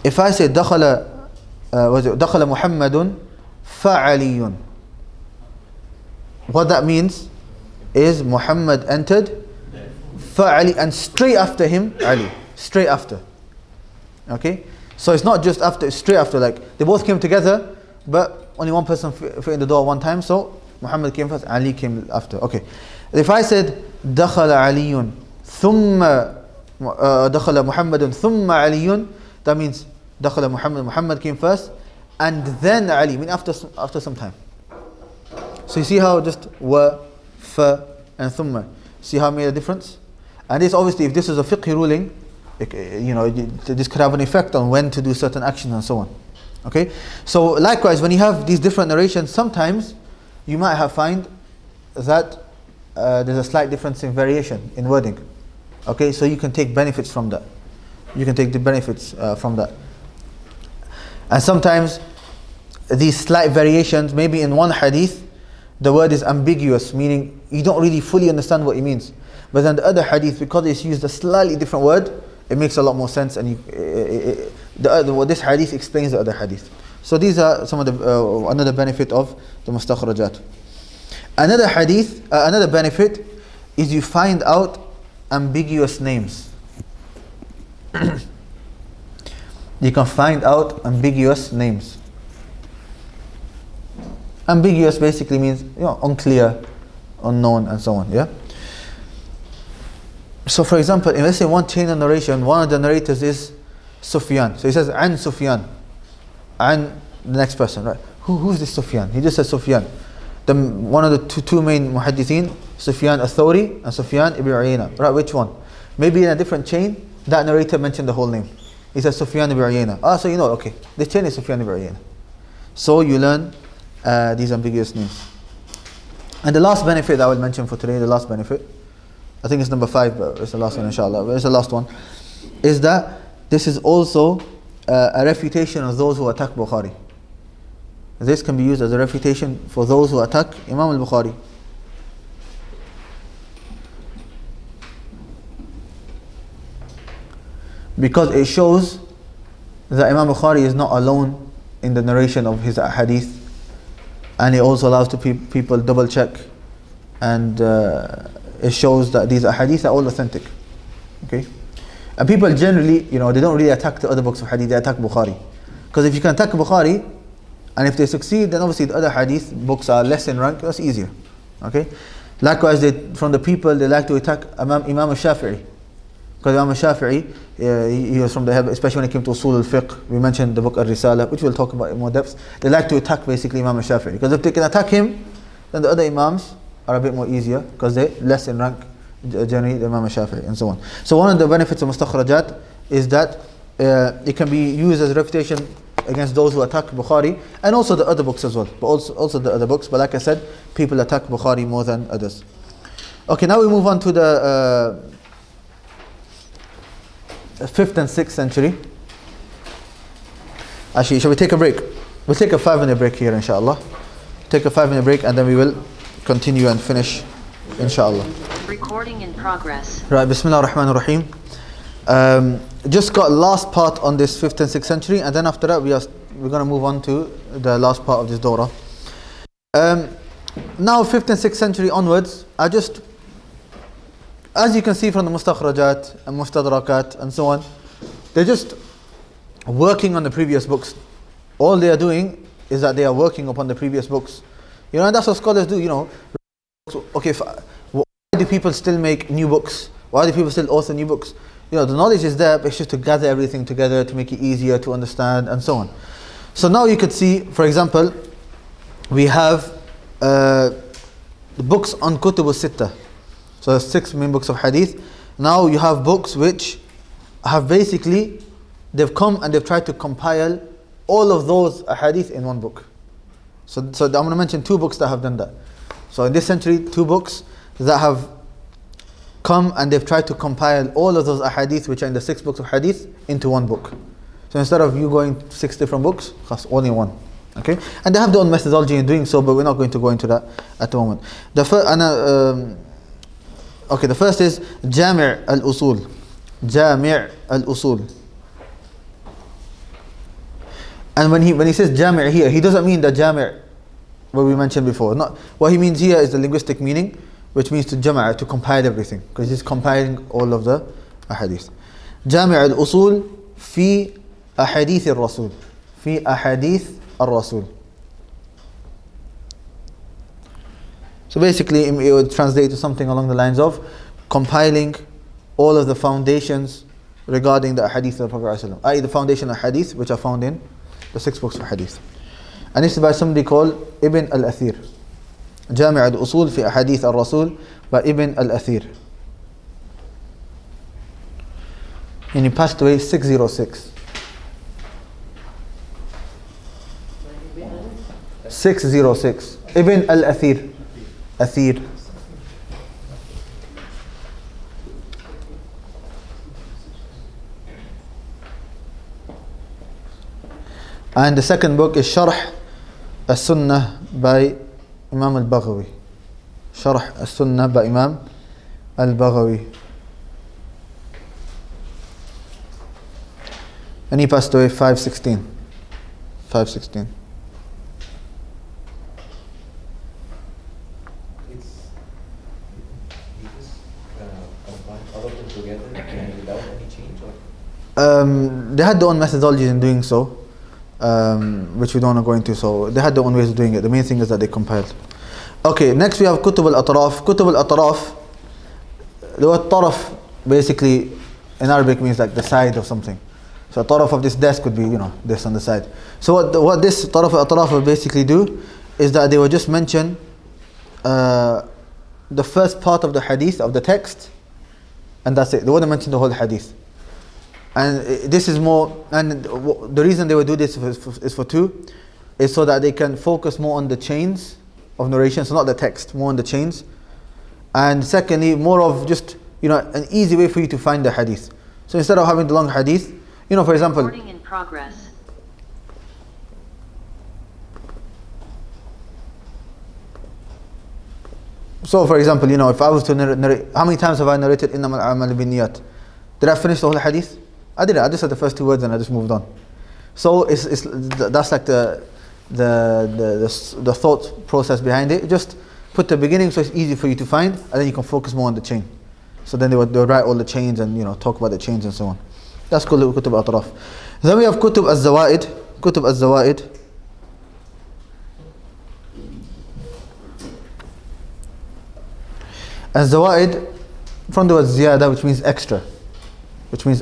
If I say dakhala Muhammadun fa Aliyun, what that means is Muhammad entered, fa Ali, and straight after him Ali. Straight after. Okay? So it's not just after, it's straight after. Like they both came together, but only one person fit in the door one time. So Muhammad came first, Ali came after. Okay. If I said dakhala Aliyun thumma dakhala Muhammadun thumma Aliyun, that means dakhala Muhammad came first, and then Ali, mean after some time. So you see how just wa, fa, and thumma. See how it made a difference? And this obviously, if this is a fiqh ruling, this could have an effect on when to do certain actions and so on. Okay? So likewise, when you have these different narrations, sometimes you might find that there's a slight difference in variation in wording. Okay? So you can take benefits from that. And sometimes these slight variations, maybe in one hadith, the word is ambiguous, meaning you don't really fully understand what it means. But then the other hadith, because it's used a slightly different word, it makes a lot more sense, and what this hadith explains the other hadith. So these are some of the another benefit of the mustakhrajat. Another benefit is you find out ambiguous names. You can find out ambiguous names. Ambiguous basically means unclear, unknown, and so on. Yeah. So, for example, if let's say one chain of narration, one of the narrators is Sufyan. So he says an Sufyan, and the next person, right? Who's this Sufyan? He just says Sufyan. One of the two main muhaddithin, Sufyan al-Thawri and Sufyan ibn Uyayna. Right? Which one? Maybe in a different chain, that narrator mentioned the whole name. He says Sufyan ibn Uyayna. So you know, okay, this chain is Sufyan ibn Uyayna. So you learn these ambiguous names. And the last benefit that I will mention for today, the last benefit, I think it's number 5, but it's the last one, inshallah. But it's the last one, is that this is also a refutation of those who attack Bukhari. This can be used as a refutation for those who attack Imam al-Bukhari. Because it shows that Imam Bukhari is not alone in the narration of his hadith, and it also allows people double check, and it shows that these hadiths are all authentic. Okay, and people generally, they don't really attack the other books of hadith; they attack Bukhari, because if you can attack Bukhari, and if they succeed, then obviously the other hadith books are less in rank. That's easier. Okay, likewise, from the people they like to attack Imam al-Shafi'i. Because Imam al-Shafi'i, he was from the, especially when it came to usul al-fiqh, we mentioned the book al-Risala, which we'll talk about in more depth. They like to attack basically Imam al-Shafi'i. Because if they can attack him, then the other Imams are a bit more easier, because they're less in rank, generally, the Imam al-Shafi'i, and so on. So one of the benefits of mustakhrajat is that it can be used as a refutation against those who attack Bukhari, and also the other books as well, but also the other books. But like I said, people attack Bukhari more than others. Okay, now we move on to the 5th and 6th century. Actually, shall we take a break? We'll take a 5-minute break here, inshallah. Take a 5-minute break, and then we will continue and finish, inshallah. Recording in progress. Right, Bismillah ar-Rahman ar-Rahim. Just got last part on this 5th and 6th century, and then after that we're going to move on to the last part of this Dawrah. Now 5th and 6th century onwards, as you can see from the mustakhrajat and mustadrakat and so on, they're just working on the previous books. All they are doing is that they are working upon the previous books. And that's what scholars do, Okay, why do people still make new books? Why do people still author new books? The knowledge is there, but it's just to gather everything together to make it easier to understand and so on. So now you could see, for example, we have the books on Kutub al-Sittah. So 6 main books of hadith. Now you have books which have basically, they've come and they've tried to compile all of those hadith in one book. So I'm going to mention 2 books that have done that. So in this century, 2 books that have come and they've tried to compile all of those ahadith which are in the 6 books of hadith into one book. So instead of you going 6 different books, only one. Okay, and they have their own methodology in doing so, but we're not going to go into that at the moment. The first is Jami' al-Usul. Jami' al-Usul. And when he says Jami' here, he doesn't mean the Jami' what we mentioned before. Not what he means here is the linguistic meaning, which means to Jama', to compile everything, because he's compiling all of the ahadith. Jami' al-Usul fi ahadith al-Rasul. Fi ahadith al-Rasul. So basically it would translate to something along the lines of compiling all of the foundations regarding the hadith of the Prophet ﷺ, i.e. the foundation of hadith which are found in the 6 books of hadith. And this is by somebody called Ibn al-Athir. Jami' al-Usul fi Ahadith al-Rasul by Ibn al-Athir. And he passed away 606. 606. Ibn al-Athir. Athir. And the second book is Sharh al-Sunnah by Imam al-Baghawi. Sharh al-Sunnah by Imam al-Baghawi. And he passed away 516. 516. It's you just combine all of them together and without any change, or They had their own methodologies in doing so, which we don't want to go into. So they had their own ways of doing it. The main thing is that they compiled. Okay, next we have Kutub al-Atraf. Kutub al-Atraf, the word taraf basically in Arabic means like the side of something. So a taraf of this desk would be, this on the side. So what this taraf al-Atraf will basically do is that they will just mention the first part of the hadith, of the text, and that's it. They wouldn't mention the whole hadith. And this is more, and the reason they would do this is for two, is so that they can focus more on the chains of narration, so not the text, more on the chains. And secondly, more of just, an easy way for you to find the hadith. So instead of having the long hadith, for example, Recording in progress. so for example, if I was to narrate, how many times have I narrated إِنَّمَا الْأَعْمَالُ بِالنِّيَّاتِ? Did I finish the whole hadith? I didn't. I just said the first two words and I just moved on. So that's like the thought process behind it. Just put the beginning so it's easy for you to find, and then you can focus more on the chain. So then they would write all the chains and talk about the chains and so on. That's called Kutub al-Atraf. Then we have Kutub al-Zawaid. Kutub al-Zawaid. Al-Zawaid, from the word ziyada, which means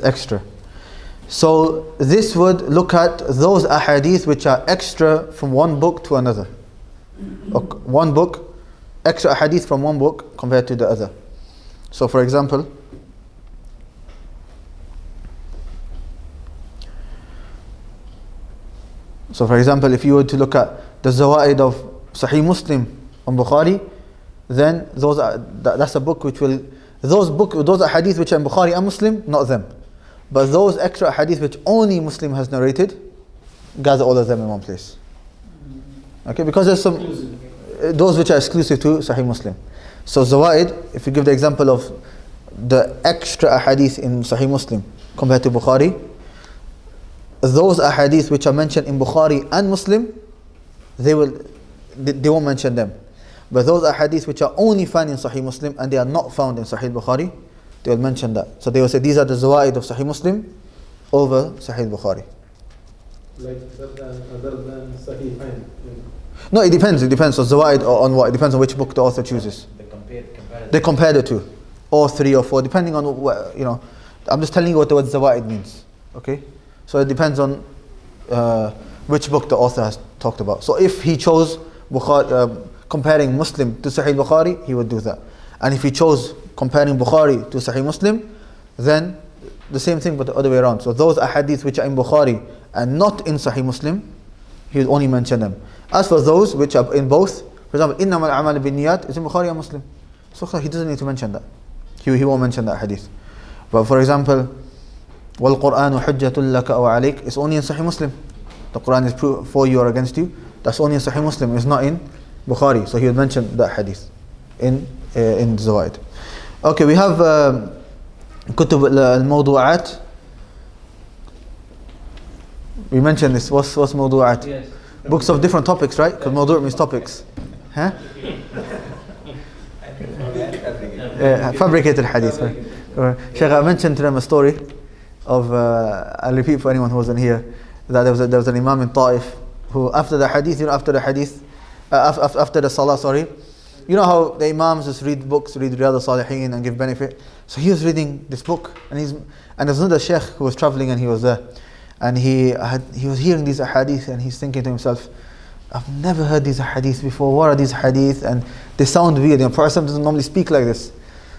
extra. So this would look at those ahadith which are extra from one book to another. One book, extra ahadith from one book compared to the other. So for example, if you were to look at the Zawaid of Sahih Muslim on Bukhari, then that's a book which will, those ahadith which are in Bukhari and Muslim, not them. But those extra hadith which only Muslim has narrated, gather all of them in one place. Okay, because there's those which are exclusive to Sahih Muslim. So Zawaid, if you give the example of the extra hadith in Sahih Muslim compared to Bukhari, those ahadith which are mentioned in Bukhari and Muslim, they won't mention them. But those ahadith which are only found in Sahih Muslim and they are not found in Sahih Bukhari, they will mention that. So they will say these are the Zawaid of Sahih Muslim over Sahih Bukhari. Like other than Sahih. No, it depends. So Zawaid on what? It depends on which book the author chooses. They compare the two, or three or four, depending on what, I'm just telling you what the word Zawaid means. Okay? So it depends on which book the author has talked about. So if he chose comparing Muslim to Sahih Bukhari, he would do that. And if he chose comparing Bukhari to Sahih Muslim, then the same thing but the other way around. So those ahadith which are in Bukhari and not in Sahih Muslim, he would only mention them. As for those which are in both, for example, إِنَّمَا الْأَعْمَالُ بِالنِّيَّاتِ is in Bukhari and Muslim. So he doesn't need to mention that. He won't mention that hadith. But for example, وَالْقُرْآنُ حُجَّةٌ لَكَ أَوْ عَلَيْكَ is only in Sahih Muslim. The Quran is proof for you or against you. That's only in Sahih Muslim. It's not in Bukhari. So he would mention that hadith in Zawaid. Okay, we have Kutub al-Mawdu'at. We mentioned this. What's Mawdu'at? Yes. Books of different topics, right? Because Mawdu' means topics. Huh? Fabricated hadith. Shaykh, I mentioned to them a story of, I'll repeat for anyone who wasn't here, that there was an imam in Ta'if who after the salah, you know how the imams just read books, read Riyadh al-Salihin and give benefit. So he was reading this book, and there's another sheikh who was traveling and he was there, and he was hearing these ahadith and he's thinking to himself, I've never heard these ahadith before. What are these hadith? And they sound weird. The Prophet doesn't normally speak like this.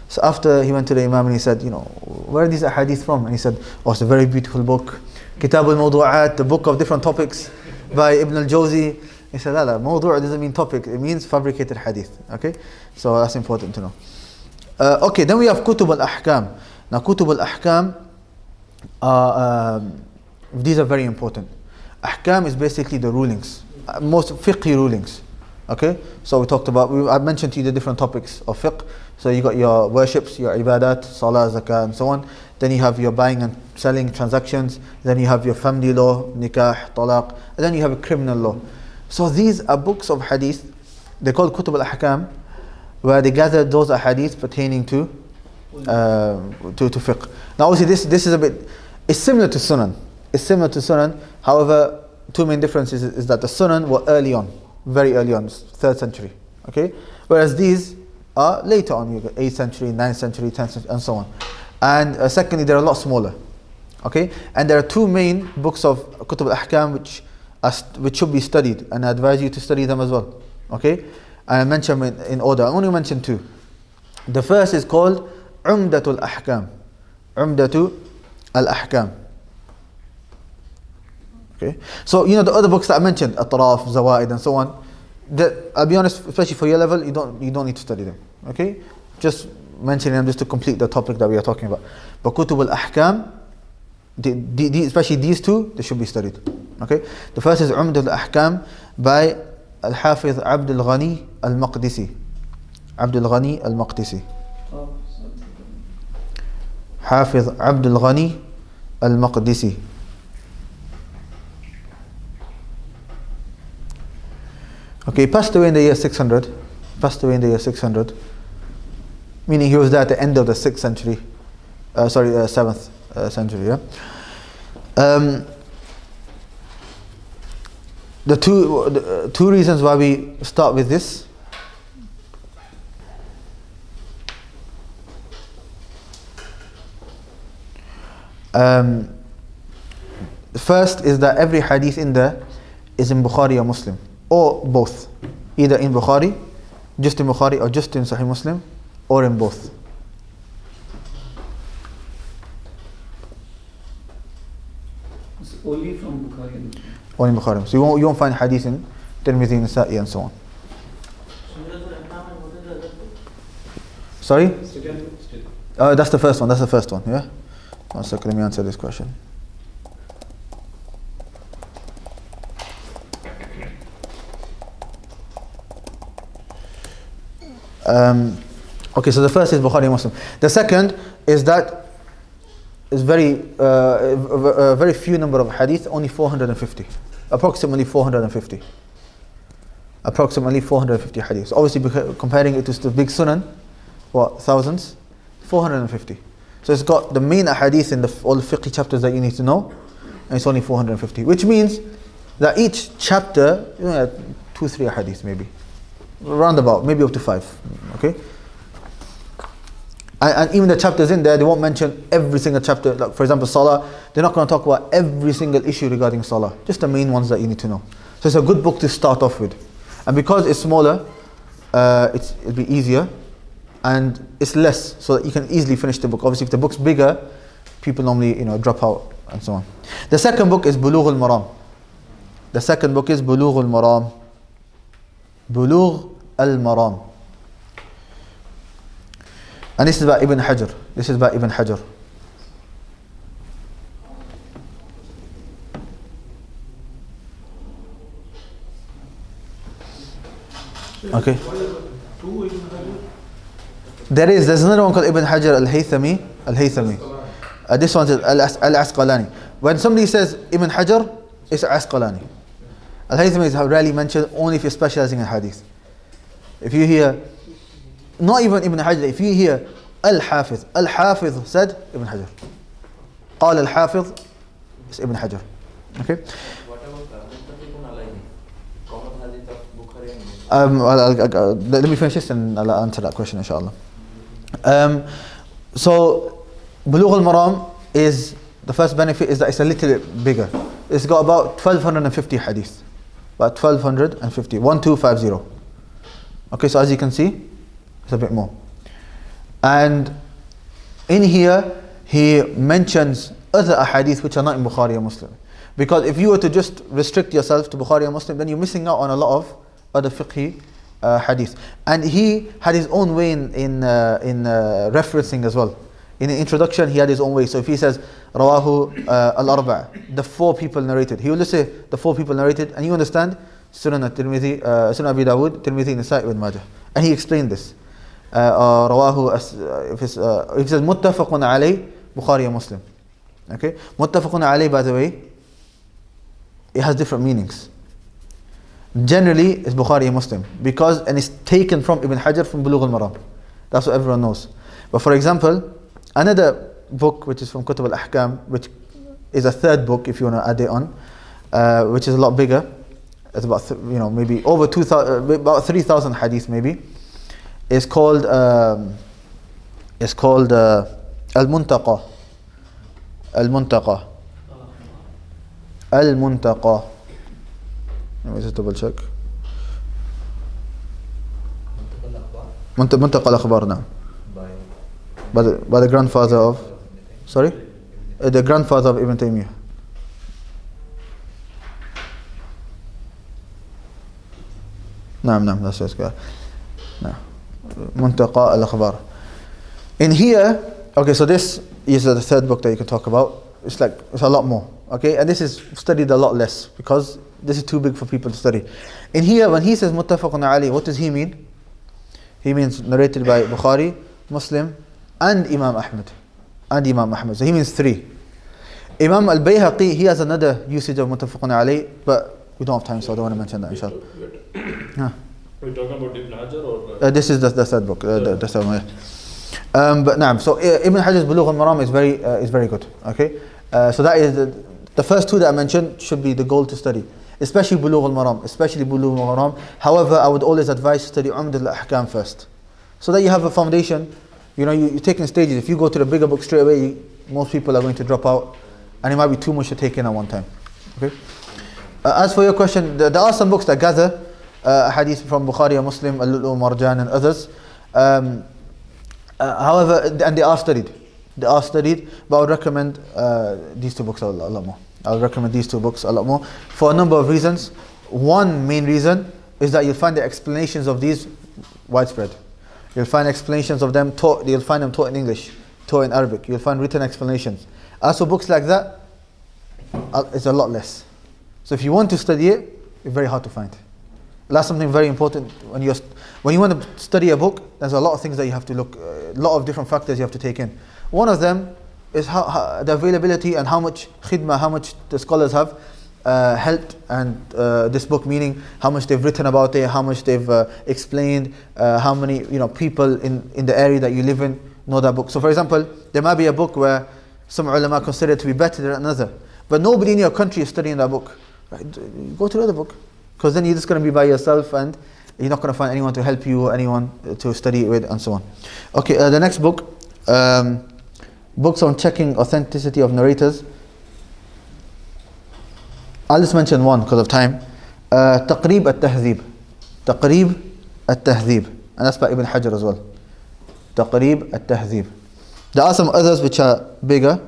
So after he went to the imam and he said, where are these ahadith from? And he said, it's a very beautiful book, Kitab al-Mawdu'at, the book of different topics by Ibn al-Jawzi. He said, la, mawdu' doesn't mean topic, it means fabricated hadith. Okay, so that's important to know. Okay, then we have Kutub al-Ahkam. Now Kutub al-Ahkam, these are very important. Ahkam is basically the rulings, most fiqhi rulings. Okay, so we talked about, I mentioned to you the different topics of fiqh. So you got your worships, your ibadat, salah, zakah, and so on. Then you have your buying and selling transactions. Then you have your family law, nikah, talaq. And then you have a criminal law. So these are books of hadith. They're called kutub al-ahkam, where they gathered those ahadith pertaining to fiqh. Now obviously this is a bit, it's similar to sunan. It's similar to sunan. However, two main differences is that the sunan were early on. Very early on, 3rd century, okay? Whereas these are later on, you got 8th century, 9th century, 10th century, and so on. And secondly, they're a lot smaller, okay? And there are two main books of Kutub al-Ahkam which should be studied, and I advise you to study them as well, okay? And I mention them in order. I only mention two. The first is called Umdatul Ahkam. Umdatul al-Ahkam. Okay, so you know the other books that I mentioned, Atraf, Zawaid, and so on. That, I'll be honest, especially for your level, you don't need to study them. Okay, just mentioning them just to complete the topic that we are talking about. But Kutub al-Ahkam, especially these two, they should be studied. Okay, the first is Umdat al-Ahkam by Al-Hafiz Abdul Ghani al-Maqdisi. Abdul Ghani al-Maqdisi. Hafiz Abdul Ghani al-Maqdisi. Okay, he passed away in the year 600. Meaning he was there at the end of the 6th century. 7th century, yeah. The two reasons why we start with this. The first is that every hadith in there is in Bukhari or Muslim. Or both, either in Bukhari, just in Bukhari, or just in Sahih Muslim, or in both. It's only from Bukhari and Muslim. Only in Bukhari. So you won't find hadith in Tirmidhi, Nasa'i, and so on. Sorry? That's the first one. Yeah. 1 second, let me answer this question. Okay, so the first is Bukhari Muslim. The second is that is very few number of hadith, only 450, approximately 450 hadiths. Obviously, comparing it to the big sunan, what, thousands? 450. So it's got the main hadith in all the fiqh chapters that you need to know, and it's only 450, which means that each chapter, 2-3 hadiths maybe. Roundabout, maybe up to 5. Okay, and even the chapters in there, they won't mention every single chapter. Like for example, Salah, they're not going to talk about every single issue regarding Salah, just the main ones that you need to know. So it's a good book to start off with, and because it's smaller, it'll be easier, and it's less, so that you can easily finish the book. Obviously, if the book's bigger, people normally drop out and so on. The second book is Bulugh al-Maram. Bulugh al-Maram. And this is by Ibn Hajar. Okay. There's another one called Ibn Hajar al-Haythami. This one is al-Asqalani. When somebody says Ibn Hajar, it's Asqalani. Al-Haythami is rarely mentioned, only if you're specializing in hadith. If you hear, not even Ibn Hajar, if you hear Al-Hafiz said Ibn Hajar. Qala Al-Hafiz is Ibn Hajar. Okay? What about Muttafaqun alayhi? Common hadith of Bukhari and Muslim? Let me finish this and I'll answer that question, inshallah. So, Bulugh al-Maram is, the first benefit is that it's a little bit bigger. It's got about 1250 hadith. About 1250. 1250. Okay, so as you can see, it's a bit more. And in here, he mentions other ahadith which are not in Bukhari or Muslim. Because if you were to just restrict yourself to Bukhari or Muslim, then you're missing out on a lot of other fiqhi hadith. And he had his own way in referencing as well. In the introduction, he had his own way. So if he says, Rawahu al-Arba', the 4 people narrated, he will just say, the 4 people narrated, and you understand, Sunan al-Tirmidhi, Sunan Abi Dawud, Tirmidhi, Nasa'i, Ibn Majah. And he explained this. Rawahu, if it says muttafaqun alayh, Bukhari and Muslim. Okay? Muttafaqun alayh, by the way, it has different meanings. Generally, it's Bukhari and Muslim and it's taken from Ibn Hajar from Bulugh al-Maram. That's what everyone knows. But for example, another book which is from Kutub al-Ahkam, which is a third book if you want to add it on, which is a lot bigger. It's about maybe over 2,000, about 3,000 hadith maybe. It's called Al-Muntaqa. Al-Muntaqa. Al-Muntaqa. Let me just double check. Muntaqa al-Akhbar now. By the grandfather of, sorry? The grandfather of Ibn Taymiyyah. No, that's what it's no. Muntaqa al-Akhbar. In here, okay, so this is the third book that you can talk about. It's a lot more, okay? And this is studied a lot less because this is too big for people to study. In here, when he says Muttafaqun alayh, what does he mean? He means narrated by Bukhari, Muslim, and Imam Ahmad. So he means three. Imam al-Bayhaqi, he has another usage of Muttafaqun alayh, but we don't have time, so I don't want to mention that, inshallah. Are you talking about Ibn Hajar or? This is the third book. The third one, yeah. But naam, so Ibn Hajar's Bulugh al-Maram is very good. Okay, so that is the first two that I mentioned should be the goal to study, especially Bulugh al-Maram. However, I would always advise to study Umd al-Ahkam first, so that you have a foundation. You're taking stages. If you go to the bigger book straight away, most people are going to drop out, and it might be too much to take in at one time. Okay. As for your question, there are some books that gather hadith from Bukhari and Muslim, Al-Lu'lu' Marjan and others. However, and they are studied, but I would recommend these two books a lot more. For a number of reasons. One main reason is that you'll find the explanations of these widespread. You'll find explanations of them taught, you'll find them taught in English, taught in Arabic. You'll find written explanations. As for books like that, it's a lot less. So if you want to study it, it's very hard to find. That's something very important when you want to study a book. There's a lot of things that you have to look, a lot of different factors you have to take in. One of them is how the availability and how much khidmah, how much the scholars have helped and this book, meaning how much they've written about it, how much they've explained, how many people in the area that you live in know that book. So for example, there might be a book where some ulama consider it to be better than another, but nobody in your country is studying that book. Right? Go to the other book, because then you're just going to be by yourself and you're not going to find anyone to help you or anyone to study it with and so on. Okay, the next book, books on checking authenticity of narrators. I'll just mention one because of time. Taqrib al-Tahdhib, and that's by Ibn Hajar as well. Taqrib al-Tahdhib. There are some others which are bigger.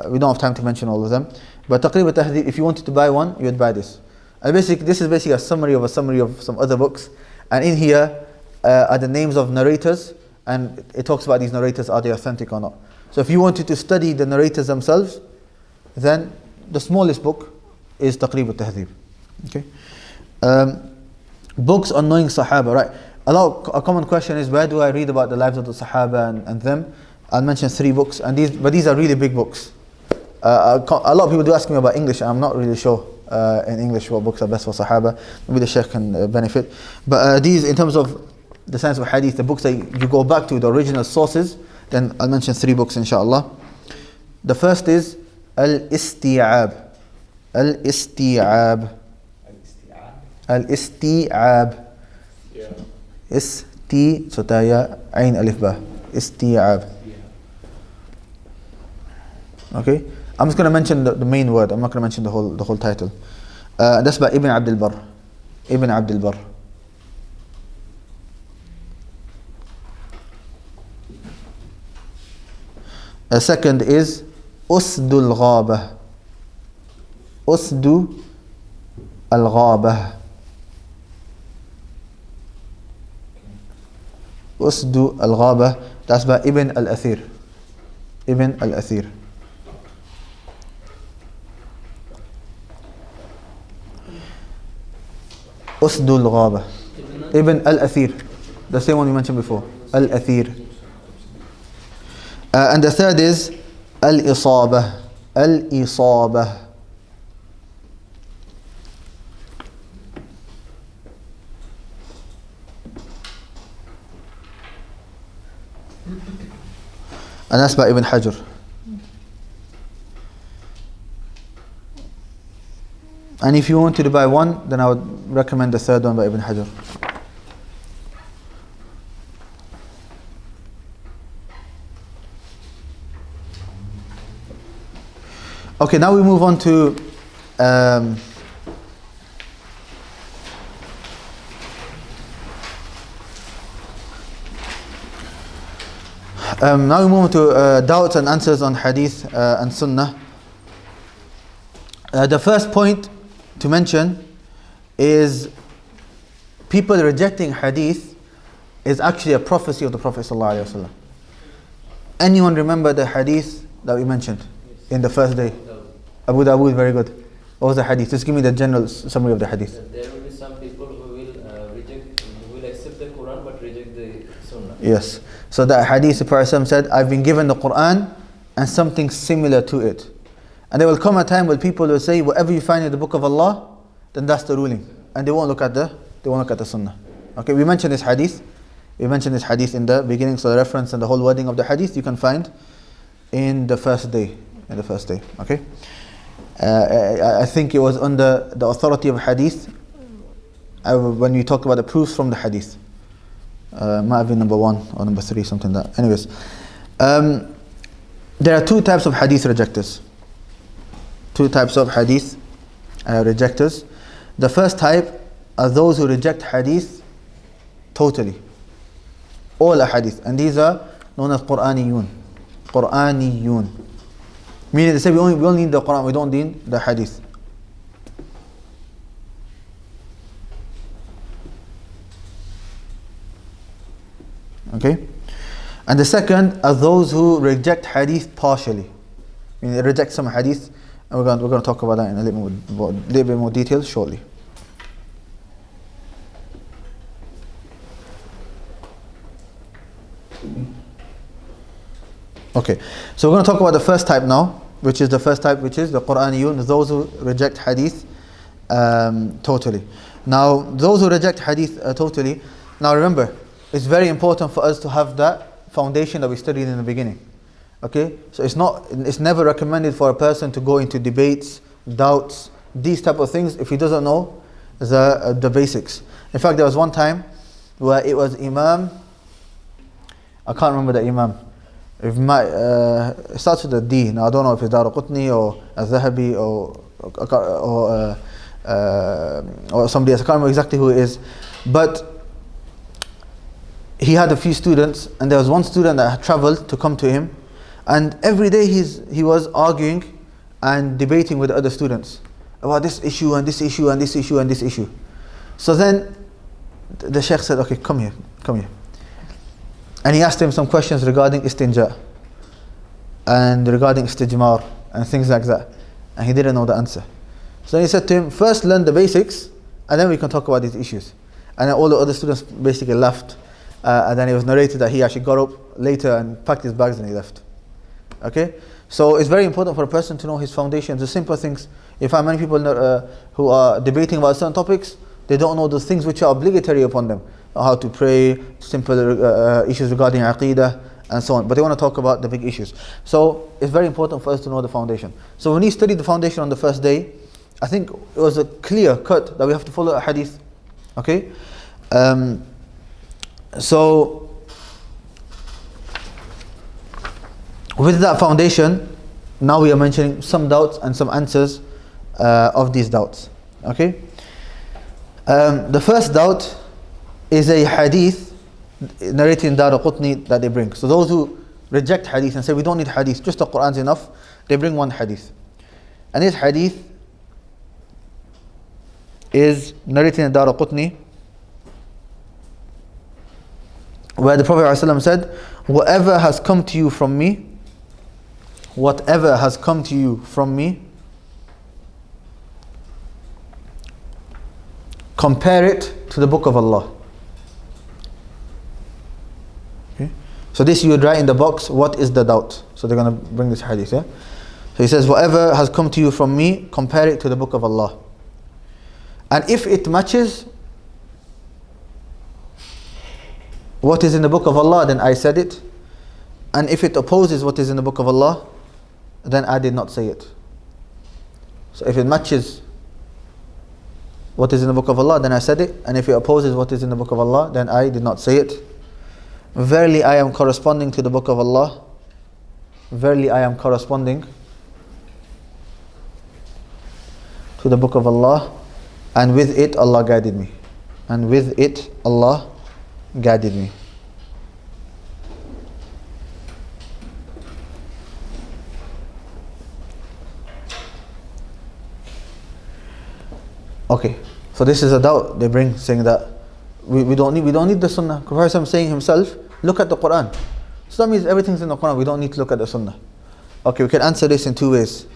We don't have time to mention all of them. But Taqrib al-Tahdhib, if you wanted to buy one, you would buy this. And this is basically a summary of some other books. And in here are the names of narrators, and it talks about these narrators, are they authentic or not. So if you wanted to study the narrators themselves, then the smallest book is Taqrib al-Tahdhib. Okay. Books on knowing Sahaba, right? A common question is, where do I read about the lives of the Sahaba and them? I'll mention 3 books, but these are really big books. A lot of people do ask me about English. I'm not really sure in English what books are best for Sahaba. Maybe the Shaykh can benefit. But these, in terms of the science of Hadith, the books that you go back to, the original sources, then I'll mention 3 books inshallah. The first is Al-Isti'ab. Al-Isti'ab. Al-Isti'ab. Sotaya Ain Alif Ba. Isti'ab. Okay, I'm just going to mention the main word. I'm not going to mention the whole title. That's by Ibn Abdul Barr. Ibn Abdul Barr. A second is Usdul Ghabah. Usdu al-Ghabah. Usdu al-Ghabah. That's by Ibn al-Athir. Ibn al-Athir. Usdul Ghaba. Ibn al-Athir. The same one we mentioned before. Al-Athir. And the third is Al-Isabah. Al-Isabah. And that's by Ibn Hajar. And if you wanted to buy one, then I would recommend the third one by Ibn Hajar. Okay, now we move on to now we move on to doubts and answers on Hadith and Sunnah. The first point to mention is people rejecting Hadith is actually a prophecy of the Prophet ﷺ. Anyone remember the Hadith that we mentioned in the first day? Abu Dawood, very good. What was the Hadith? Just give me the general summary of the Hadith. There will be some people who will accept the Quran but reject the Sunnah. Yes. So that Hadith, the Prophet said, I've been given the Quran and something similar to it. And there will come a time where people will say, whatever you find in the book of Allah, then that's the ruling. And they won't look at the Sunnah. Okay, we mentioned this Hadith. We mentioned this Hadith in the beginning, so the reference and the whole wording of the Hadith you can find in the first day. Okay. I think it was under the authority of Hadith when we talk about the proofs from the Hadith. Might have been number 1 or number 3, something like that. Anyways, there are two types of Hadith rejectors. Two types of Hadith rejectors. The first type are those who reject Hadith totally. All Hadith. And these are known as Qur'aniyun. Qur'aniyun. Meaning they say we only need the Quran, we don't need the Hadith. Okay? And the second are those who reject Hadith partially. Meaning they reject some Hadith, and we're going to talk about that in a little bit more detail shortly. Okay, so we're going to talk about the first type now, which is the Qur'aniyun, those who reject Hadith totally. Now, those who reject Hadith totally, now remember, it's very important for us to have that foundation that we studied in the beginning. Okay, so it's never recommended for a person to go into debates, doubts, these type of things if he doesn't know the basics. In fact, there was one time where it was Imam, I can't remember the Imam. It starts with a D. Now I don't know if it's Daraqutni or Al-Zahabi or somebody else. I can't remember exactly who it is. But he had a few students, and there was one student that had travelled to come to him, and every day he was arguing and debating with the other students about this issue and this issue and this issue and this issue. So then the Shaykh said, okay, come here. And he asked him some questions regarding istinja and regarding istijmar and things like that. And he didn't know the answer. So he said to him, first learn the basics and then we can talk about these issues. And then all the other students basically left. And then it was narrated that he actually got up later and packed his bags and he left. Okay? So it's very important for a person to know his foundations, the simple things. You find many people who are debating about certain topics, they don't know the things which are obligatory upon them. How to pray, simple issues regarding aqidah and so on. But they want to talk about the big issues. So it's very important for us to know the foundation. So when he studied the foundation on the first day, I think it was a clear cut that we have to follow a hadith. Okay? So with that foundation, now we are mentioning some doubts and some answers of these doubts. Okay? The first doubt is a hadith narrated in Daraqutni that they bring. So those who reject hadith and say we don't need hadith, just the Quran's enough, they bring one hadith. And this hadith is narrated in Daraqutni, where the Prophet ﷺ said, whatever has come to you from me, compare it to the book of Allah. Okay? So this you would write in the box, what is the doubt? So they're going to bring this hadith, yeah? So he says, whatever has come to you from me, compare it to the book of Allah. And if it matches what is in the book of Allah, then I said it. And if it opposes what is in the book of Allah, then I did not say it. So if it matches what is in the book of Allah, then I said it. And if it opposes what is in the book of Allah, then I did not say it. Verily I am corresponding to the book of Allah. Verily I am corresponding to the book of Allah. And with it Allah guided me. And with it Allah guided me. Okay, so this is a doubt they bring, saying that we don't need the Sunnah. The Prophet saying himself, look at the Quran. So that means everything's in the Quran. We don't need to look at the Sunnah. Okay, we can answer this in two ways.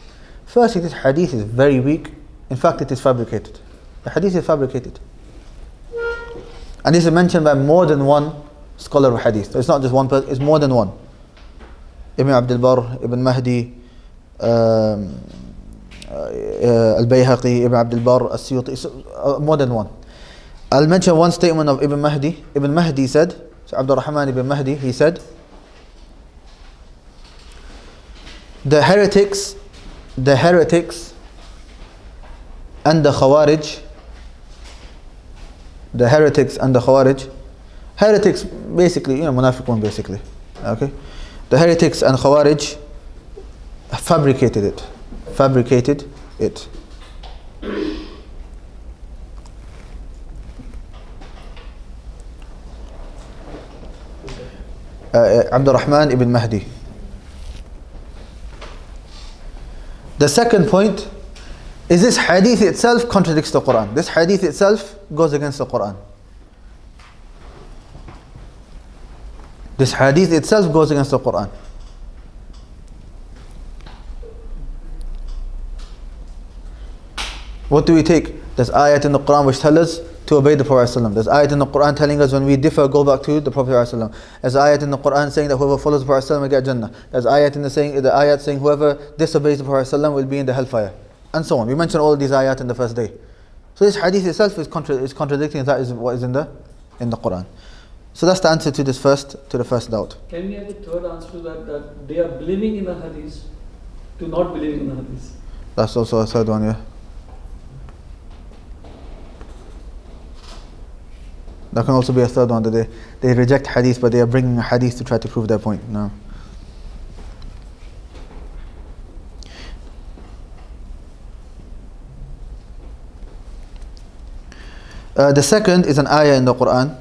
Firstly, this hadith is very weak. In fact, it is fabricated. The hadith is fabricated. And this is mentioned by more than one scholar of hadith. It's not just one person, it's more than one. Ibn Abdul Barr, Ibn Mahdi, Al-Bayhaqi, Ibn Abdul Barr, As-Suyuti, more than one. I'll mention one statement of Ibn Mahdi. Ibn Mahdi said, so Abdul Rahman ibn Mahdi, he said, the heretics and the Khawarij, heretics basically, Munafiqun basically, okay? The heretics and Khawarij fabricated it. Abdul Rahman ibn Mahdi. The second point is this hadith itself contradicts the Quran. This hadith itself goes against the Quran. This hadith itself goes against the Quran. What do we take? There's ayat in the Quran which tell us to obey the Prophet ﷺ. There's ayat in the Quran telling us when we differ, go back to the Prophet ﷺ. There's ayat in the Quran saying that whoever follows the Prophet ﷺ will get Jannah. There's ayat in the ayat saying whoever disobeys the Prophet ﷺ will be in the hellfire. And so on. We mentioned all of these ayat in the first day. So this hadith itself is contradicting that is what is in the Quran. So that's the answer to the first doubt. Can we have a third answer to that they are believing in the hadith to not believing in the hadith? That's also a third one, yeah. That can also be a third one, that they reject hadith but they are bringing a hadith to try to prove their point. No. The second is an ayah in the Quran.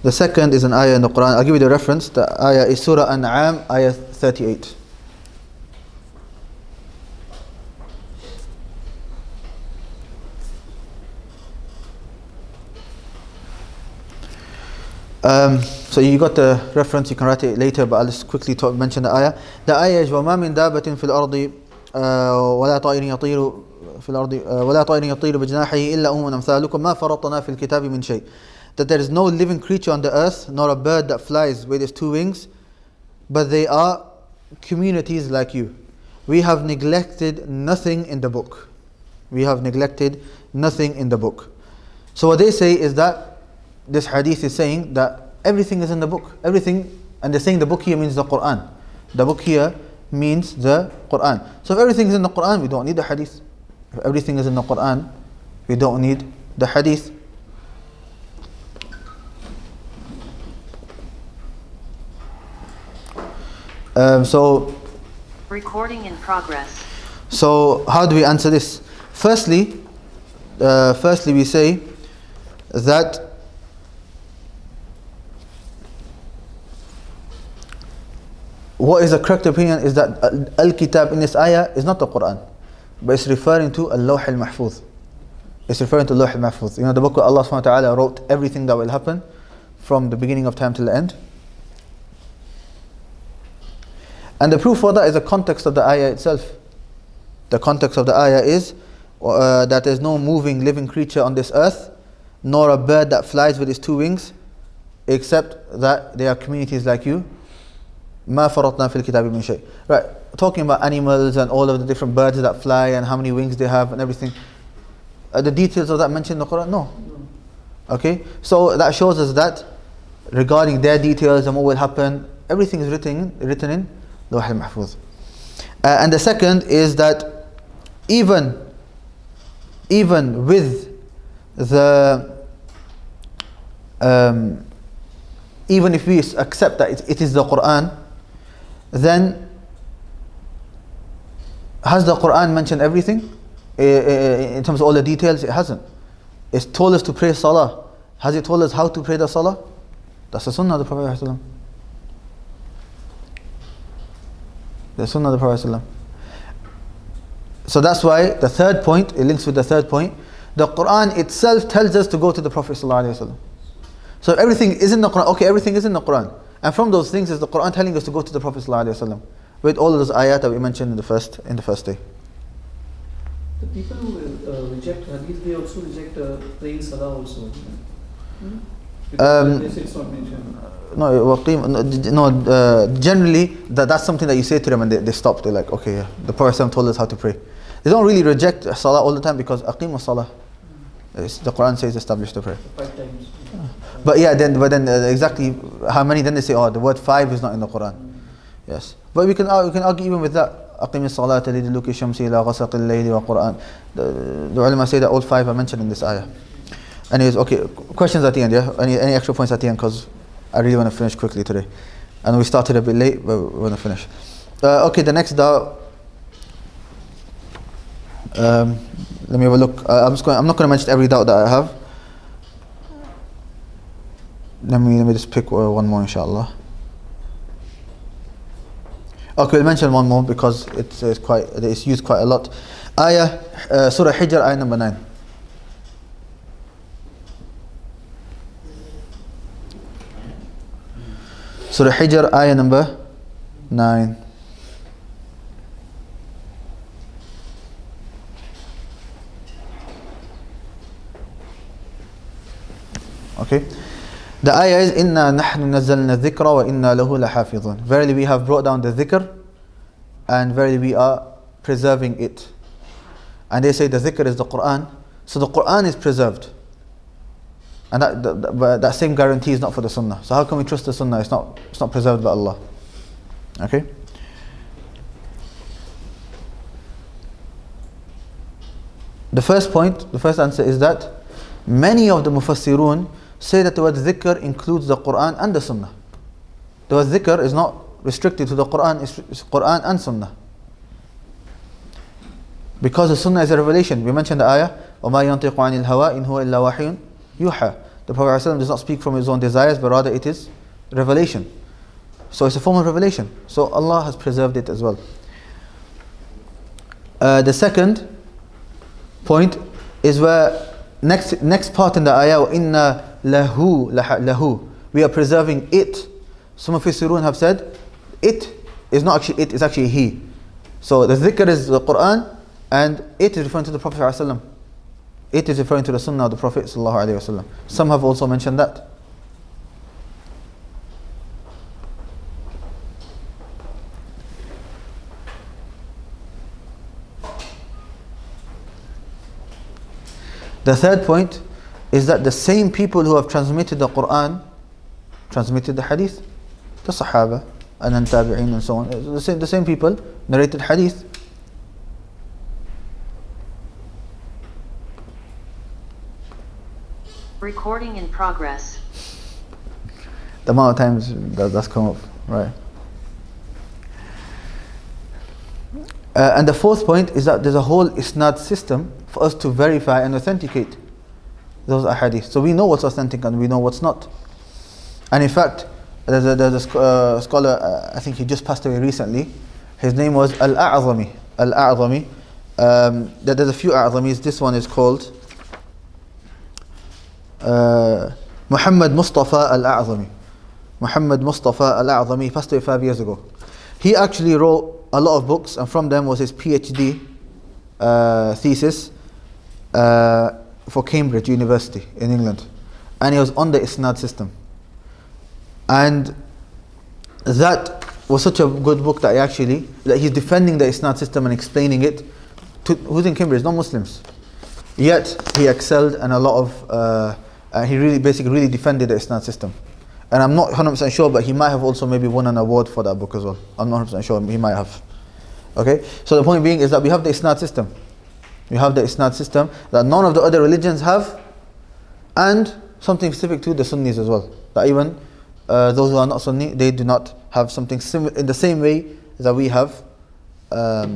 The second is an ayah in the Quran. I'll give you the reference. The ayah is Surah An'am, ayah 38. So you got the reference, you can write it later, but I'll just quickly mention the ayah. The ayah is وَمَا مِن دَابَةٍ فِي الْأَرْضِ وَلَا طَائِرٍ يَطِيرُ فِي الْأَرْضِ وَلَا طَائِرٍ يَطِيرُ بِجْنَاحِهِ إِلَّا أُمَمٌ أَمْثَالُكُمْ مَا فَرَطْنَا فِي الْكِتَابِ مِنْ شَيْءٍ. That there is no living creature on the earth, nor a bird that flies with its two wings, but they are communities like you. We have neglected nothing in the book. We have neglected nothing in the book. So what they say is that this hadith is saying that everything is in the book. Everything, and they're saying the book here means the Quran. The book here means the Quran. So if everything is in the Quran, we don't need the hadith. If everything is in the Quran, we don't need the hadith. So Recording in progress. So how do we answer this? Firstly, we say that what is the correct opinion is that Al-Kitab in this ayah is not the Quran, but it's referring to Al-Lawh al-Mahfuz. It's referring to Lawh al-Mahfuz. The book where Allah subhanahu wa ta'ala wrote everything that will happen from the beginning of time till the end. And the proof for that is the context of the ayah itself. The context of the ayah is that there is no moving living creature on this earth, nor a bird that flies with its two wings, except that they are communities like you. مَا فَرَطْنَا فِي الْكِتَابِ مِنْ شَيْءٍ. Right, talking about animals and all of the different birds that fly and how many wings they have and everything. The details of that mentioned in the Quran? No. Okay, so that shows us that regarding their details and what will happen, everything is written in Lawh al-Mahfuz. And the second is that even with the even if we accept that it is the Quran, then has the Quran mentioned everything in terms of all the details? It hasn't. It's told us to pray Salah. Has it told us how to pray the Salah? That's the Sunnah of the Prophet ﷺ. The Sunnah of the Prophet ﷺ. So that's why the third point, it links with the third point, the Quran itself tells us to go to the Prophet ﷺ. So everything is in the Quran. Okay, everything is in the Quran. And from those things is the Quran telling us to go to the Prophet ﷺ, with all of those ayat that we mentioned in the first day. The people who reject Hadith, they also reject praying Salah also. Because they say it's not mentioned. Generally that's something that you say to them and they stop. They're like, okay, yeah, the Prophet ﷺ told us how to pray. They don't really reject Salah all the time because aqimu Salah. The Quran says establish the prayer. 5 times. But then exactly how many? Then they say, oh, the word 5 is not in the Quran. Yes, but we can argue even with that. أقم الصلاة لدلوك الشمس إلى غسق الليل وقرآن. The ulama say that all 5 are mentioned in this ayah. Anyways, okay, questions at the end, yeah? Any extra points at the end, because I really want to finish quickly today. And we started a bit late, but we want to finish. Okay, the next doubt. Let me have a look. I'm not going to mention every doubt that I have. Let me just pick one more, inshallah. Okay, we'll mention one more because it's used quite a lot. Ayah, Surah Hijr, ayah number 9. Surah Hijr, ayah number 9. Okay. The ayah is Inna nahnu nazzalna dhikra wa inna lahu lahafidhun. Verily we have brought down the dhikr and verily we are preserving it. And they say the dhikr is the Quran. So the Quran is preserved. And that same guarantee is not for the Sunnah. So how can we trust the Sunnah? It's not preserved by Allah. Okay? The first answer is that many of the Mufassirun say that the word dhikr includes the Quran and the Sunnah. The word dhikr is not restricted to the Quran, it's Quran and Sunnah. Because the Sunnah is a revelation. We mentioned the ayah, وَمَا يَنْطِقُ عَنِ الْهَوَىٰ إِنْ هُوَ إِلَّا وَحْيٌ يُوحَىٰ. The Prophet ﷺ does not speak from his own desires, but rather it is revelation. So it's a form of revelation. So Allah has preserved it as well. The second point is where next part in the ayah, وَإِنَّا lahu, we are preserving it. Some of Mufassirun have said it is not actually it, it's actually he. So the dhikr is the Quran and it is referring to the Prophet ﷺ. It is referring to the Sunnah of the Prophet ﷺ. Some have also mentioned that. The third point is that the same people who have transmitted the Quran transmitted the Hadith. The Sahaba and then Tabi'een and so on. The same people narrated Hadith. Recording in progress. The amount of times that's come up, right? And the fourth point is that there's a whole isnad system for us to verify and authenticate those ahadith. So we know what's authentic and we know what's not. And in fact, there's a scholar, I think he just passed away recently. His name was Al-A'zami. Al-A'zami. There's a few A'zamis. This one is called Muhammad Mustafa Al-A'zami. Muhammad Mustafa Al-A'zami. He passed away 5 years ago. He actually wrote a lot of books, and from them was his PhD thesis for Cambridge University in England, and he was on the Isnad system. And that was such a good book that he's defending the Isnad system and explaining it to who's in Cambridge, non-Muslims. Yet he excelled, and a lot of he really defended the Isnad system. And I'm not 100% sure, but he might have also maybe won an award for that book as well. I'm not 100% sure, he might have. Okay, so the point being is that we have the Isnad system. We have the Isnad system that none of the other religions have, and something specific to the Sunnis as well. That even those who are not Sunni, they do not have something similar in the same way that we have. That